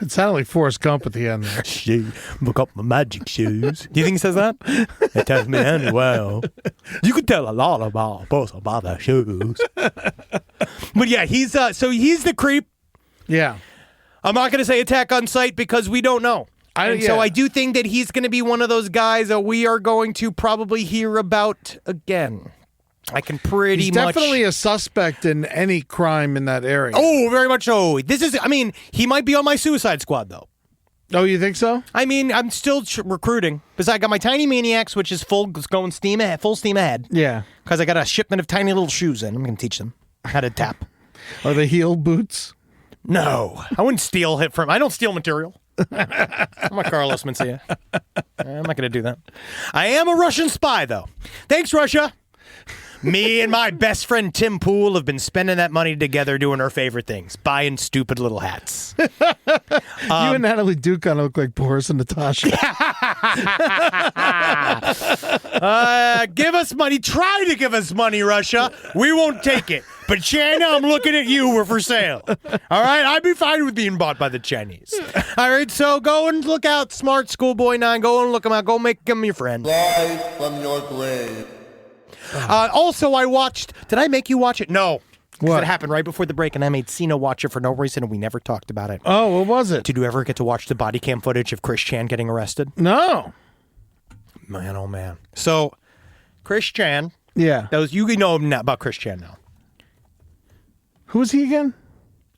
It sounded like Forrest Gump at the end there. Look up my magic shoes. Do you think he says that? It tells me well. You can tell a lot about their shoes. But yeah, he's the creep. Yeah. I'm not going to say attack on sight because we don't know. So I do think that he's going to be one of those guys that we are going to probably hear about again. I can He's definitely a suspect in any crime in that area. Oh, very much so. He might be on my Suicide Squad, though. Oh, you think so? I mean, I'm still recruiting because I got my Tiny Maniacs, which is full steam ahead. Yeah. Because I got a shipment of tiny little shoes in. I'm going to teach them how to tap. Are they heel boots? No, I wouldn't steal it from. I don't steal material. I'm a Carlos Mencia. I'm not going to do that. I am a Russian spy, though. Thanks, Russia. Me and my best friend Tim Pool have been spending that money together doing our favorite things, buying stupid little hats. You and Natalie do kind of look like Boris and Natasha. Give us money. Try to give us money, Russia. We won't take it. But China, I'm looking at you. We're for sale. All right? I'd be fine with being bought by the Chinese. All right? So go and look out smartschoolboy9. Go and look them out. Go make them your friend. Rise from your grave. Also, I watched... Did I make you watch it? No. Because What? it happened right before the break, and I made Cena watch it for no reason, and we never talked about it. Oh, what was it? Did you ever get to watch the body cam footage of Chris Chan getting arrested? No. Man, oh man. So, Chris Chan... Yeah. You know about Chris Chan now. Who is he again?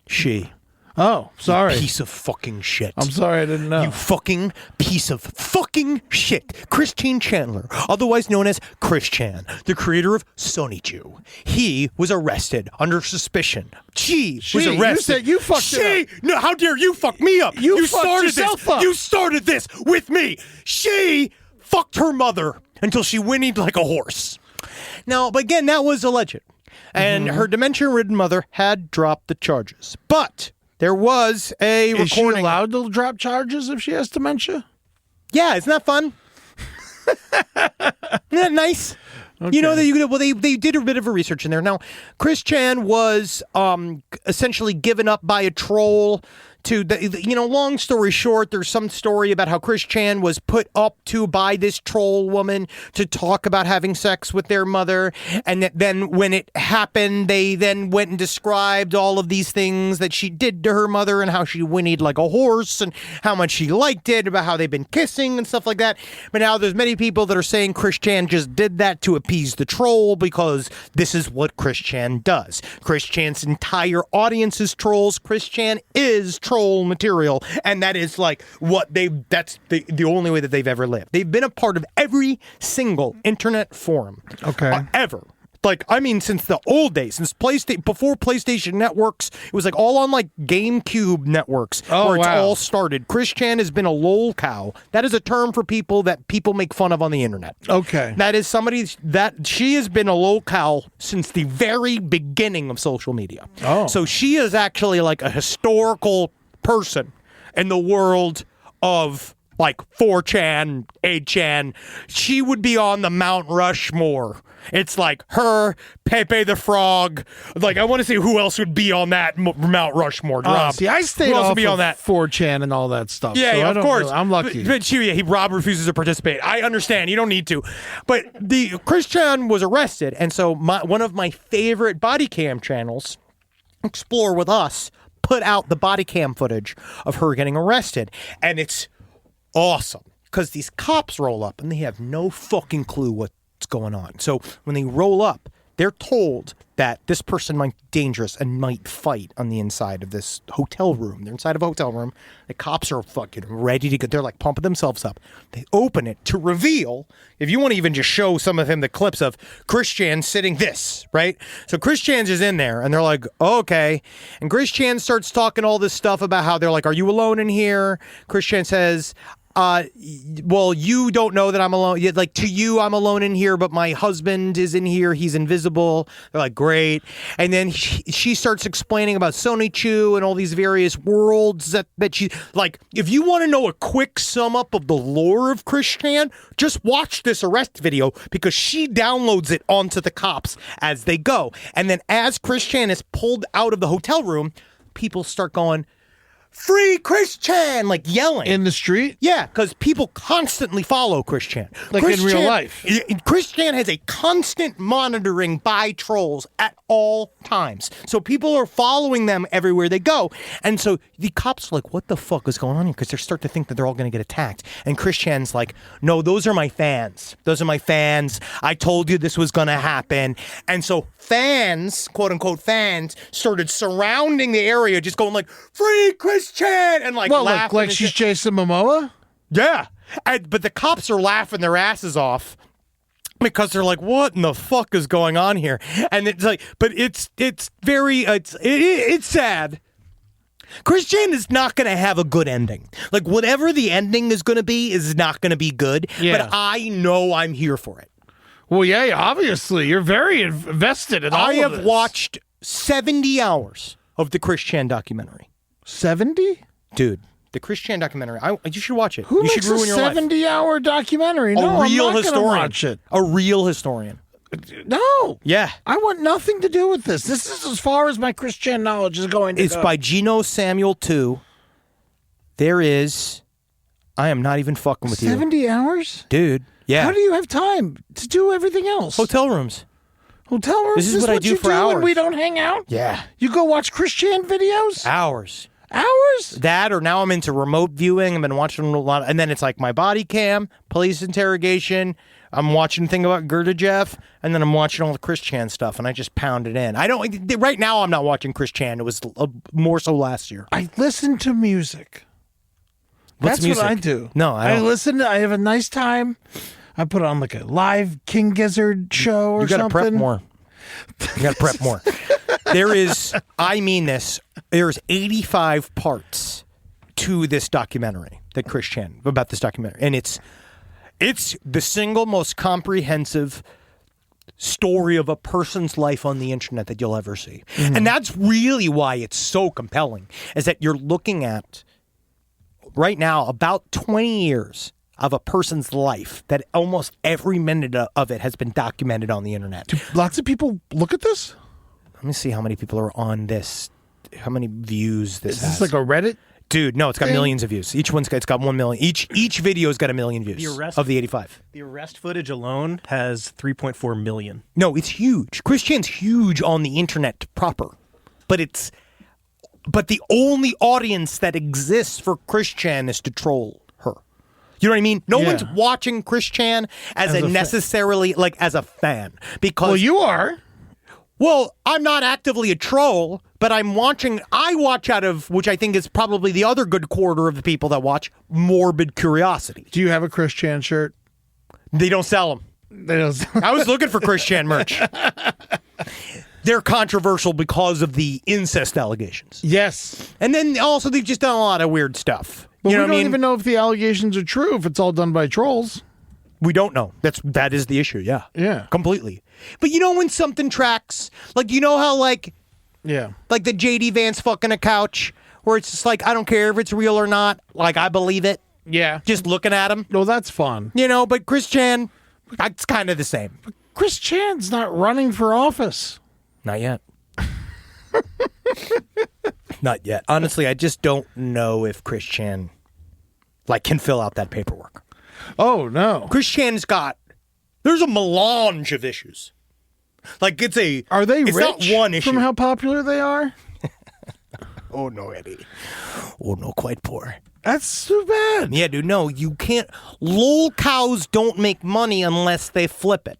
She. Oh, sorry. Piece of fucking shit. I'm sorry, I didn't know. You fucking piece of fucking shit. Christine Chandler, otherwise known as Chris Chan, the creator of Sonny Chew. He was arrested under suspicion. She was arrested. You said you fucked it up. No, how dare you fuck me up? You fucked started yourself this. up. You started this with me. She fucked her mother until she whinnied like a horse. Now, but again, that was alleged. And her dementia-ridden mother had dropped the charges. But there was a recording. Is she allowed to drop charges if she has dementia? Yeah, isn't that fun? Isn't that nice? Okay. You know, they did a bit of a research in there. Now, Chris Chan was essentially given up by a troll to, long story short, there's some story about how Chris Chan was put up to by this troll woman to talk about having sex with their mother. And that then when it happened, they then went and described all of these things that she did to her mother and how she whinnied like a horse and how much she liked it, about how they've been kissing and stuff like that. But now there's many people that are saying Chris Chan just did that to appease the troll because this is what Chris Chan does. Chris Chan's entire audience is trolls. Chris Chan is troll material, and that is like that's the only way that they've ever lived. They've been a part of every single internet forum ever. Like, I mean, since the old days, since before PlayStation networks, it was like all on like GameCube networks where it's all started. Chris Chan has been a lol cow. That is a term for people that people make fun of on the internet. Okay. That is somebody that she has been a lol cow since the very beginning of social media. Oh. So she is actually like a historical person in the world of like 4chan, 8chan. She would be on the Mount Rushmore. It's like her, Pepe the Frog. Like, I want to see who else would be on that Mount Rushmore. Rob. See, I stayed who else off would be of on that? 4chan and all that stuff. Yeah, so yeah, I of don't course. know. I'm lucky. But Rob refuses to participate. I understand. You don't need to. But the Christian was arrested, and so one of my favorite body cam channels, Explore With Us, put out the body cam footage of her getting arrested, and it's awesome because these cops roll up and they have no fucking clue what's going on. So when they roll up, they're told that this person might be dangerous and might fight on the inside of this hotel room. They're inside of a hotel room. The cops are fucking ready to go. They're like pumping themselves up. They open it to reveal, if you want to even just show some of him the clips of Christian sitting this, right? So Christian's is in there and they're like, oh, okay. And Christian starts talking all this stuff about how they're like, are you alone in here? Christian says, well, you don't know that I'm alone. Like, to you, I'm alone in here, but my husband is in here. He's invisible. They're like, great. And then she starts explaining about Sony Chu and all these various worlds that she, like, if you want to know a quick sum up of the lore of Christian, just watch this arrest video because she downloads it onto the cops as they go. And then as Christian is pulled out of the hotel room, people start going, free Christian, like yelling. In the street? Yeah, because people constantly follow Christian. Like in real life. Christian has a constant monitoring by trolls at all times. So people are following them everywhere they go. And so the cops are like, what the fuck is going on here? Because they start to think that they're all going to get attacked. And Christian's like, no, those are my fans. Those are my fans. I told you this was going to happen. And so fans, quote unquote fans, started surrounding the area just going like, free Christian! And like laughing. Like she's Jason Momoa? Yeah. But the cops are laughing their asses off because they're like, what in the fuck is going on here? And it's like, but it's very, it's sad. Christian is not going to have a good ending. Like, whatever the ending is going to be is not going to be good. Yeah. But I know I'm here for it. Well, yeah, obviously. You're very invested in all of I have this. watched 70 hours of the Christian documentary. 70? Dude, the Christian documentary. You should watch it. Who you makes should ruin a your life. 70-hour documentary? No, A real I'm not historian. gonna watch it. A real historian. No. Yeah. I want nothing to do with this. This is as far as my Christian knowledge is going to It's go. by Geno Samuel II. There is. I am not even fucking with 70 hours? dude. Yeah. How do you have time to do everything else? Hotel rooms? Hotel rooms? This is what I do you for When hours. we don't hang out? Yeah. You go watch Christian videos? Hours. Hours? That, or now I'm into remote viewing. I've been watching a lot, and then it's like my body cam, police interrogation. I'm watching a thing about Gurdjieff, and then I'm watching all the Christian stuff, and I just pound it in. I don't. Right now, I'm not watching Christian. It was more so last year. I listen to music. What's That's music? what I do. No, I don't. listen. I have a nice time. I put on like a live King Gizzard show or You got to something. prep more. You got to prep more. There is, I mean this, there's 85 parts to this documentary, about this documentary. And it's the single most comprehensive story of a person's life on the internet that you'll ever see. Mm-hmm. And that's really why it's so compelling, is that you're looking at, right now, about 20 years of a person's life that almost every minute of it has been documented on the internet. Do lots of people look at this? Let me see how many people are on this, how many views this Is has. this like a Reddit? Dude, no, it's got thing? millions of views. It's got 1 million. Each video's got 1 million views of the 85. The arrest footage alone has 3.4 million. No, it's huge. Christian's huge on the internet proper. But the only audience that exists for Christian is to troll her. You know what I mean? No Yeah. one's watching Christian as a necessarily like as a fan, because Well, you are. Well, I'm not actively a troll, but I watch out of, which I think is probably the other good quarter of the people that watch, morbid curiosity. Do you have a Christian shirt? They don't sell them. They don't. I was looking for Christian merch. They're controversial because of the incest allegations. Yes. And then also they've just done a lot of weird stuff. But You know we what I don't mean? even know if the allegations are true, if it's all done by trolls. We don't know. That is the issue, yeah. Yeah. Completely. But you know when something tracks, like you know how like Yeah. the JD Vance fucking a couch where it's just like, I don't care if it's real or not. Like, I believe it. Yeah. Just looking at him. No, that's fun. You know, but Chris Chan, it's kind of the same. Chris Chan's not running for office. Not yet. Not yet. Honestly, I just don't know if Chris Chan, can fill out that paperwork. Oh, no. Chris Chan's there's a melange of issues. Are they it's rich not one issue. from how popular they are? Oh, no, Eddie. Oh, no, quite poor. That's too bad. Yeah, dude, no, you can't. Lol cows don't make money unless they flip it.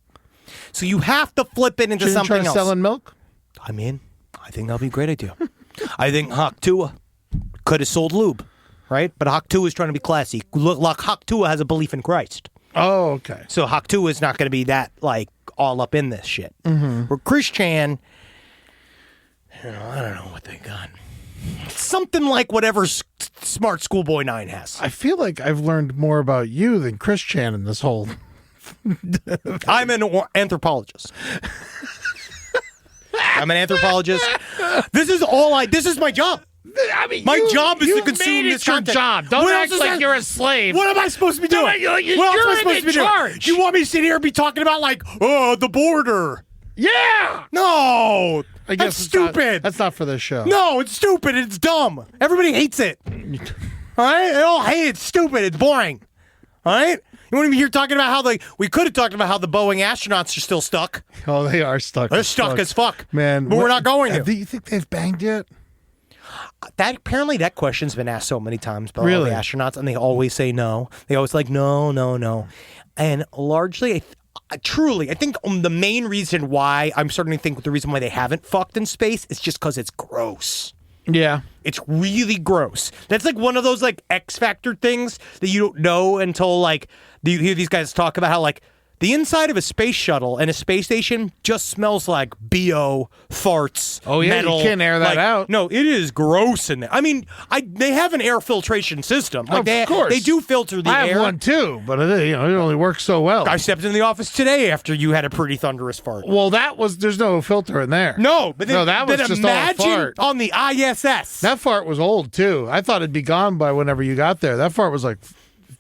So you have to flip it into Shouldn't something try else. selling milk? I think that'll be a great idea. I think Hawk Tua could have sold lube, right? But Hawk Tua is trying to be classy. Look, Hawk Tua has a belief in Christ. Oh, okay. So Hawk Tua is not going to be that, all up in this shit. Mm-hmm. Where Chris Chan, I don't know what they got. Something like whatever Smart Schoolboy 9 has. I feel like I've learned more about you than Chris Chan in this whole... I'm an anthropologist. I'm an anthropologist. This is my job. I mean, My job is to consume made this it your content. job. Don't What act else is like that? you're a slave. What am I supposed to be doing? You're What else am I supposed to be in charge. doing? Do you want me to sit here and be talking about the border? Yeah. No, I that's guess it's not- stupid. that's not for this show. No, it's stupid. It's dumb. Everybody hates it. All right, they all hate it. It's stupid. It's boring. All right. You want to be here talking about how we could have talked about how the Boeing astronauts are still stuck. Oh, they are stuck. They're stuck as fuck, Man. But we're not going to. Do you think they've banged yet? Apparently that question's been asked so many times by all Really? the astronauts, and they always say no. They always no. And largely, truly, I think the main reason why I'm starting to think the reason why they haven't fucked in space is just because it's gross. Yeah. It's really gross. That's one of those X Factor things that you don't know until you hear these guys talk about how the inside of a space shuttle and a space station just smells like BO, farts, Oh, yeah, metal. you can't air that out. No, it is gross in there. I mean, they have an air filtration system. Of course. They do filter the I air. have one too, but it only works so well. I stepped in the office today after you had a pretty thunderous fart. Well, there's no filter in there. No, but that was just all a imagine fart. on the ISS. That fart was old too. I thought it'd be gone by whenever you got there. That fart was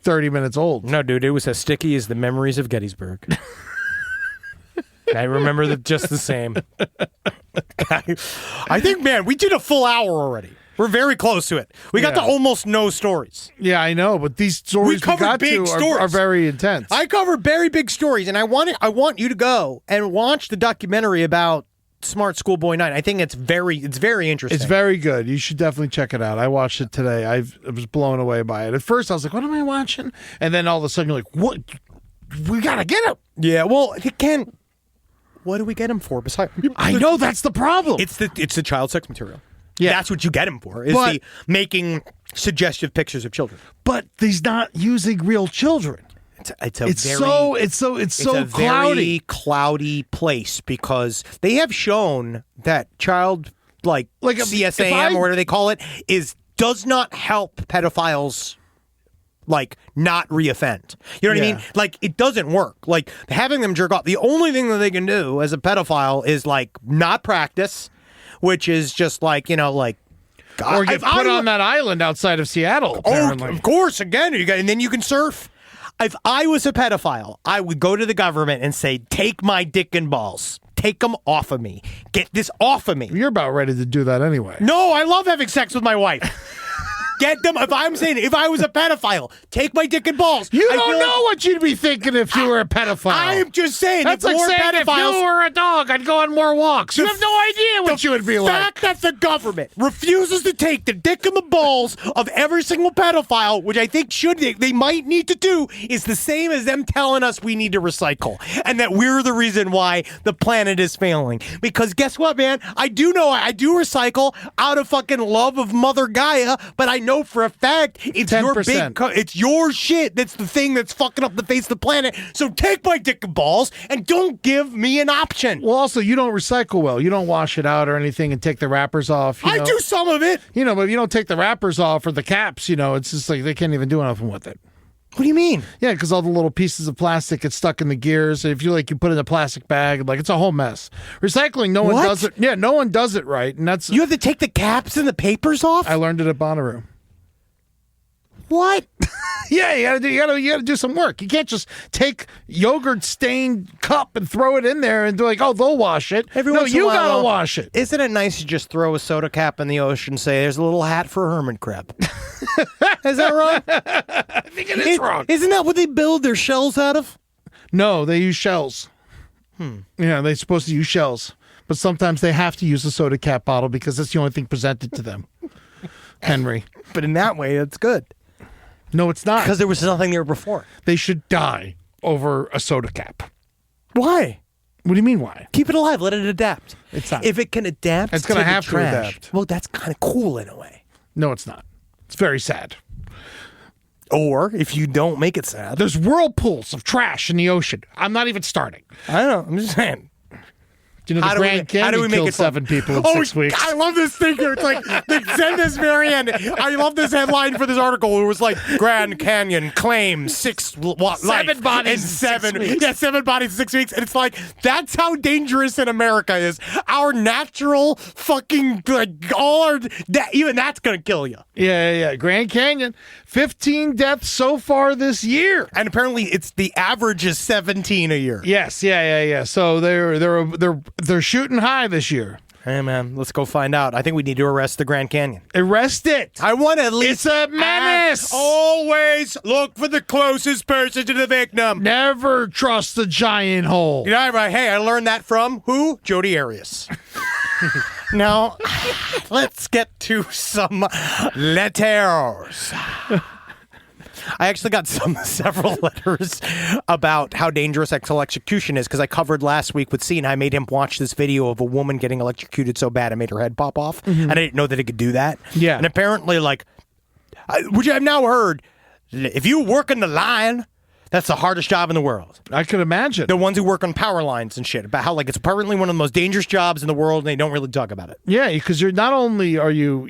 30 minutes old. No, dude, it was as sticky as the memories of Gettysburg. I remember that just the same. I think, man, we did a full hour already. We're very close to it. We got to almost no stories. Yeah, I know, but these stories we covered got big to stories. are very intense. I covered very big stories, and I want you to go and watch the documentary about Smart Schoolboy 9. I think it's very interesting. It's very good. You should definitely check it out. I watched it today. I was blown away by it. At first, I was like, "What am I watching?" And then all of a sudden, you're like, "What? We gotta get him." Yeah, well, Ken, what do we get him for? Besides, I know that's the problem. it's the child sex material. Yeah. That's what you get him for. Is But- the making suggestive pictures of children. but he's not using real children. It's so a cloudy. very cloudy place because they have shown that child CSAM or whatever they call it does not help pedophiles not reoffend. You know what I Yeah. mean? It doesn't work. Having them jerk off. The only thing that they can do as a pedophile is not practice, which is just or get put on that island outside of Seattle. Apparently. Oh, of course. Again, and then you can surf. If I was a pedophile, I would go to the government and say, "Take my dick and balls. Take them off of me. Get this off of me." You're about ready to do that anyway. No, I love having sex with my wife. Get them. If I was a pedophile, take my dick and balls. You I don't feel know what you'd be thinking if you were a pedophile. I am just saying. That's if like more saying if pedophiles, you were a dog, I'd go on more walks. You have no idea what you would be The like. fact that the government refuses to take the dick and the balls of every single pedophile, which I think they might need to do, is the same as them telling us we need to recycle and that we're the reason why the planet is failing. Because guess what, man? I do recycle out of fucking love of Mother Gaia, but I know for a fact it's 10%. it's your shit that's the thing that's fucking up the face of the planet. So take my dick and balls and don't give me an option. Well, also, you don't recycle well. You don't wash it out or anything and take the wrappers off. I do some of it. But if you don't take the wrappers off or the caps, it's just they can't even do anything with it. What do you mean? Yeah, because all the little pieces of plastic get stuck in the gears. If you put it in a plastic bag, it's a whole mess. Recycling, no one What? does it. Yeah, no one does it right, and that's. You have to take the caps and the papers off? I learned it at Bonnaroo. What? Yeah, you gotta do some work. You can't just take yogurt stained cup and throw it in there and do they'll wash it. Every no, once in a you while, gotta wash it. Isn't it nice to just throw a soda cap in the ocean and say, there's a little hat for a hermit crab? Is that wrong? I think it is wrong. Isn't that what they build their shells out of? No, they use shells. Yeah, they're supposed to use shells. But sometimes they have to use a soda cap bottle because that's the only thing presented to them. Henry. But in that way, it's good. No, it's not. Because there was nothing there before. They should die over a soda cap. Why? What do you mean, why? Keep it alive. Let it adapt. It's not. If it can adapt, It's gonna the have to trash, adapt. Well, that's kind of cool in a way. No, it's not. It's very sad. Or if you don't make it sad. There's whirlpools of trash in the ocean. I'm not even starting. I don't know. I'm just saying. Do you know the Grand Canyon killed 7 people in 6 weeks? I love this thing. It's like, they send this Marianne. I love this headline for this article. It was like, Grand Canyon claims 6 7 bodies in 7 6 weeks. Yeah, 7 bodies in 6 weeks. And it's like, that's how dangerous in America is. Our natural fucking, even that's going to kill you. Yeah. Grand Canyon. 15 deaths so far this year. And apparently it's the average is 17 a year. Yes, yeah. So they're shooting high this year. Hey, man, let's go find out. I think we need to arrest the Grand Canyon. Arrest it. I want to at least... It's a menace. Always look for the closest person to the victim. Never trust the giant hole. You know, hey, I learned that from who? Jodi Arias. Now, let's get to some letters. I actually got several letters about how dangerous electrocution is because I covered last week with C and I made him watch this video of a woman getting electrocuted so bad it made her head pop off. And I didn't know that it could do that. Yeah. And apparently, which I've now heard, if you work in the line, that's the hardest job in the world. I could imagine. The ones who work on power lines and shit, about how it's apparently one of the most dangerous jobs in the world and they don't really talk about it. Yeah, because you're not only are you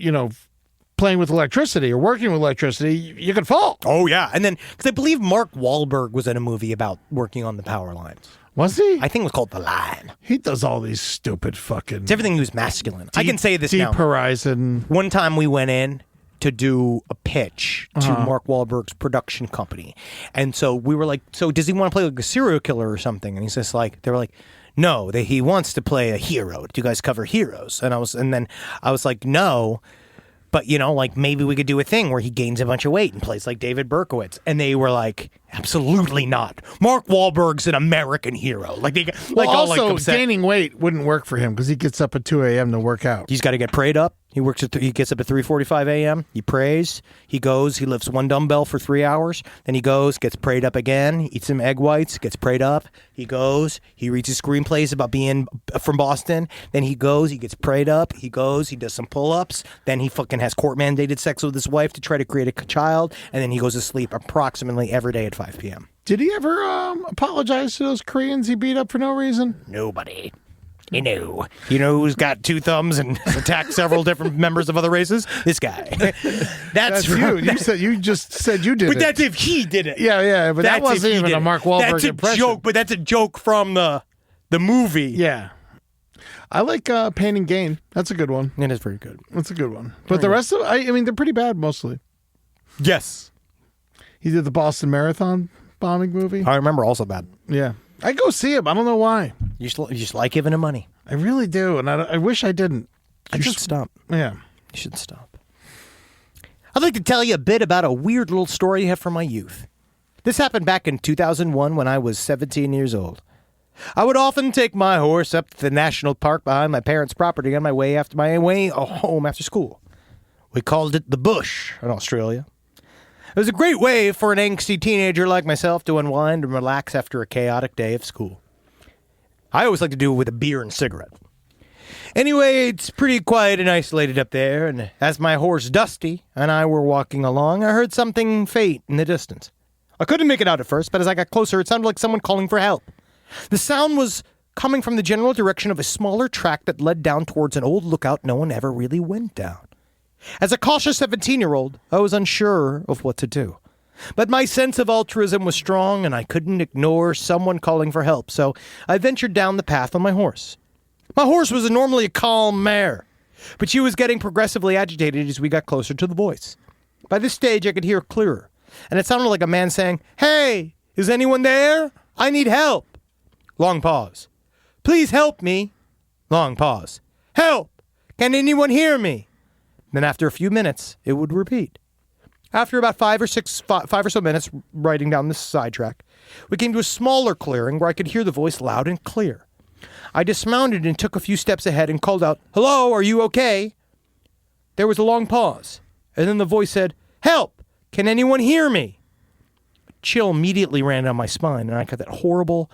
playing with electricity or working with electricity, you could fall. Oh, yeah. And then, because I believe Mark Wahlberg was in a movie about working on the power lines. Was he? I think it was called The Line. He does all these stupid fucking... It's everything who's masculine. I can say this Deep now. Horizon. One time we went in to do a pitch to Mark Wahlberg's production company. And so we were like, so does he want to play like a serial killer or something? And he's just like, they were like, no, he wants to play a hero. Do you guys cover heroes? And then I was like, no. But, maybe we could do a thing where he gains a bunch of weight and plays like David Berkowitz. And they were like, absolutely not. Mark Wahlberg's an American hero. Also, gaining weight wouldn't work for him because he gets up at 2 a.m. to work out. He's got to get prayed up. He gets up at 3:45 a.m. He prays. He goes. He lifts one dumbbell for 3 hours. Then he goes, gets prayed up again. Eats some egg whites. Gets prayed up. He goes. He reads his screenplays about being from Boston. Then he goes. He gets prayed up. He goes. He does some pull-ups. Then he fucking has court-mandated sex with his wife to try to create a child. And then he goes to sleep approximately every day at 5 p.m. Did he ever apologize to those Koreans he beat up for no reason? Nobody. You know who's got 2 thumbs and has attacked several different members of other races? This guy. That's you. You just said you did but it. That's if he did it. Yeah. But that wasn't even a Mark Wahlberg That's a impression. joke. But that's a joke from the movie. Yeah. I like Pain and Gain. That's a good one. It is pretty good. That's a good one. But the rest of I mean, they're pretty bad mostly. Yes. He did the Boston Marathon bombing movie. I remember also bad. Yeah. I go see him. I don't know why. You just like giving him money. I really do, and I wish I didn't. You should stop. Yeah. You should stop. I'd like to tell you a bit about a weird little story I have from my youth. This happened back in 2001 when I was 17 years old. I would often take my horse up to the national park behind my parents' property on my way home after school. We called it the Bush in Australia. It was a great way for an angsty teenager like myself to unwind and relax after a chaotic day of school. I always like to do it with a beer and cigarette. Anyway, it's pretty quiet and isolated up there, and as my horse Dusty and I were walking along, I heard something faint in the distance. I couldn't make it out at first, but as I got closer, it sounded like someone calling for help. The sound was coming from the general direction of a smaller track that led down towards an old lookout no one ever really went down. As a cautious 17-year-old, I was unsure of what to do. But my sense of altruism was strong, and I couldn't ignore someone calling for help, so I ventured down the path on my horse. My horse was normally a calm mare, but she was getting progressively agitated as we got closer to the voice. By this stage, I could hear clearer, and it sounded like a man saying, "Hey, is anyone there? I need help." Long pause. "Please help me." Long pause. "Help! Can anyone hear me?" Then after a few minutes, it would repeat. After about five or so minutes riding down this sidetrack, we came to a smaller clearing where I could hear the voice loud and clear. I dismounted and took a few steps ahead and called out, "Hello, are you okay?" There was a long pause, and then the voice said, "Help! Can anyone hear me?" A chill immediately ran down my spine, and I got that horrible,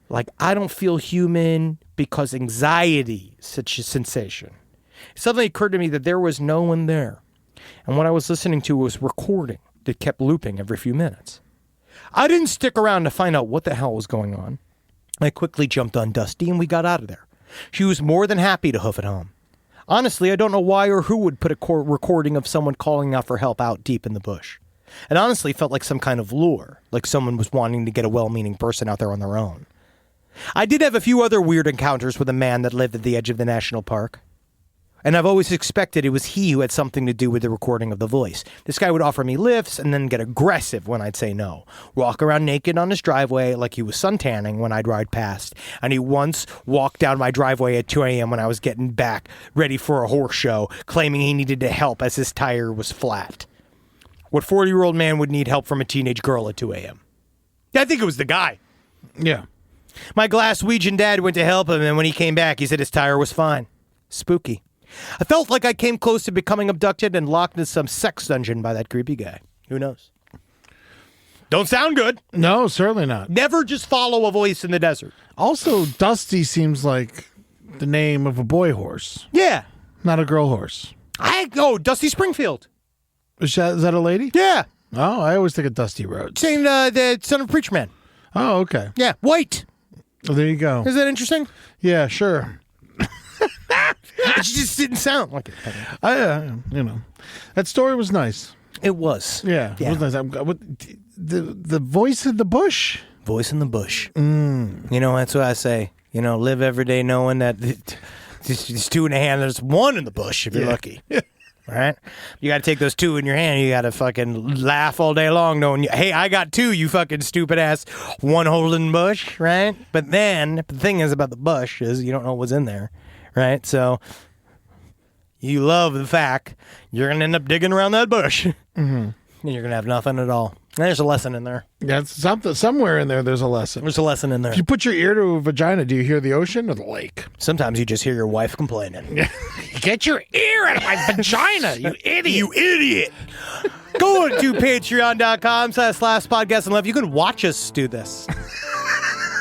like, I don't feel human because anxiety, such a sensation. It suddenly occurred to me that there was no one there, and what I was listening to was recording that kept looping every few minutes. I didn't stick around to find out what the hell was going on. I quickly jumped on Dusty, and we got out of there. She was more than happy to hoof it home. Honestly, I don't know why or who would put a recording of someone calling out for help out deep in the bush. It honestly felt like some kind of lure, like someone was wanting to get a well-meaning person out there on their own. I did have a few other weird encounters with a man that lived at the edge of the national park. And I've always expected it was he who had something to do with the recording of the voice. This guy would offer me lifts and then get aggressive when I'd say no. Walk around naked on his driveway like he was suntanning when I'd ride past. And he once walked down my driveway at 2 a.m. when I was getting back, ready for a horse show, claiming he needed to help as his tire was flat. What 40-year-old man would need help from a teenage girl at 2 a.m.? Yeah, I think it was the guy. Yeah. My Glaswegian dad went to help him, and when he came back, he said his tire was fine. Spooky. I felt like I came close to becoming abducted and locked in some sex dungeon by that creepy guy. Who knows? Don't sound good. No, certainly not. Never just follow a voice in the desert. Also, Dusty seems like the name of a boy horse, Yeah. not a girl horse. Dusty Springfield. Is that a lady? Yeah. Oh, I always think of Dusty Rhodes. Same, the son of Preacher Man. Oh, okay. Yeah. White. Well, there you go. Is that interesting? Yeah, sure. It just didn't sound like it. That story was nice. It was. Yeah, it was nice. The voice in the bush. Voice in the bush. You know, that's what I say. You know, live every day knowing that it's two in the hand, there's one in the bush if you're lucky. All right? You got to take those two in your hand. You got to fucking laugh all day long knowing, hey, I got two, you fucking stupid ass. One holding the bush, right? But then the thing is about the bush is you don't know what's in there, right? So you love the fact you're going to end up digging around that bush. And you're going to have nothing at all. There's a lesson in there. Yeah, it's somewhere in there. There's a lesson. There's a lesson in there. If you put your ear to a vagina, do you hear the ocean or the lake? Sometimes you just hear your wife complaining. Get your ear out of my vagina, you idiot! You idiot! Go to patreon.com/lastpodcast and love. You can watch us do this.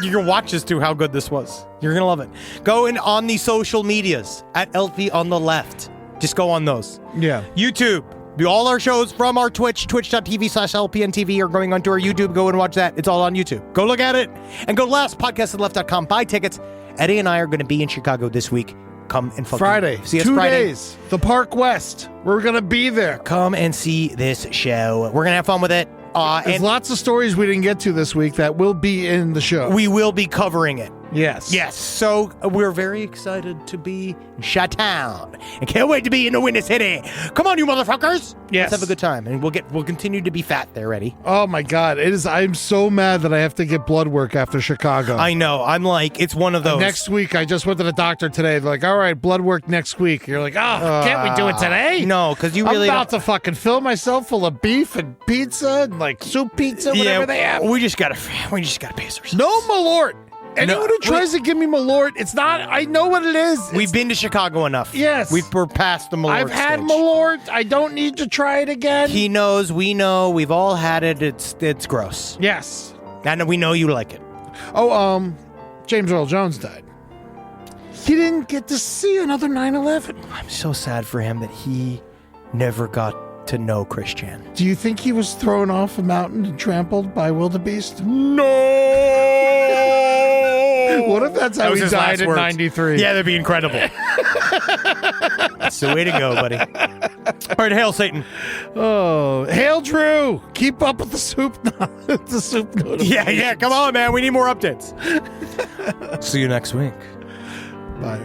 You can watch us do how good this was. You're gonna love it. Go in on the social medias at LV on the left. Just go on those. Yeah. YouTube. All our shows from our Twitch, twitch.tv/LPNTV, are going onto our YouTube. Go and watch that. It's all on YouTube. Go look at it. And go to lastpodcastonleft.com. Buy tickets. Eddie and I are going to be in Chicago this week. Come and fucking Friday. see us 2 Friday. days. The Park West. We're going to be there. Come and see this show. We're going to have fun with it. There's And lots of stories we didn't get to this week that will be in the show. we will be covering it. Yes. Yes. So we're very excited to be in Chi-Town and can't wait to be in the Windy City. Come on, you motherfuckers. Yes. Let's have a good time. And we'll continue to be fat there, Eddie. Oh my God. I'm so mad that I have to get blood work after Chicago. I know. I'm like, it's one of those. Next week, I just went to the doctor today. They're like, all right, blood work next week. You're like, can't we do it today? No, because you really I'm about to fucking fill myself full of beef and pizza and like soup pizza, whatever they have. We just gotta pace ourselves. No Malort. Anyone who tries to give me Malort, it's not. I know what it is. We've been to Chicago enough. Yes. We're past the Malort I've had stage. Malort. I don't need to try it again. He knows. We know. We've all had it. It's gross. Yes. And we know you like it. Oh, James Earl Jones died. He didn't get to see another 9/11. I'm so sad for him that he never got to know Christian. Do you think he was thrown off a mountain and trampled by wildebeest? No. What if that's how he died at 93? Yeah, that'd be incredible. That's the way to go, buddy. All right, hail Satan. Oh, hail Drew! Keep up with the soup, the soup notifications. Yeah, come on, man. We need more updates. See you next week. Bye.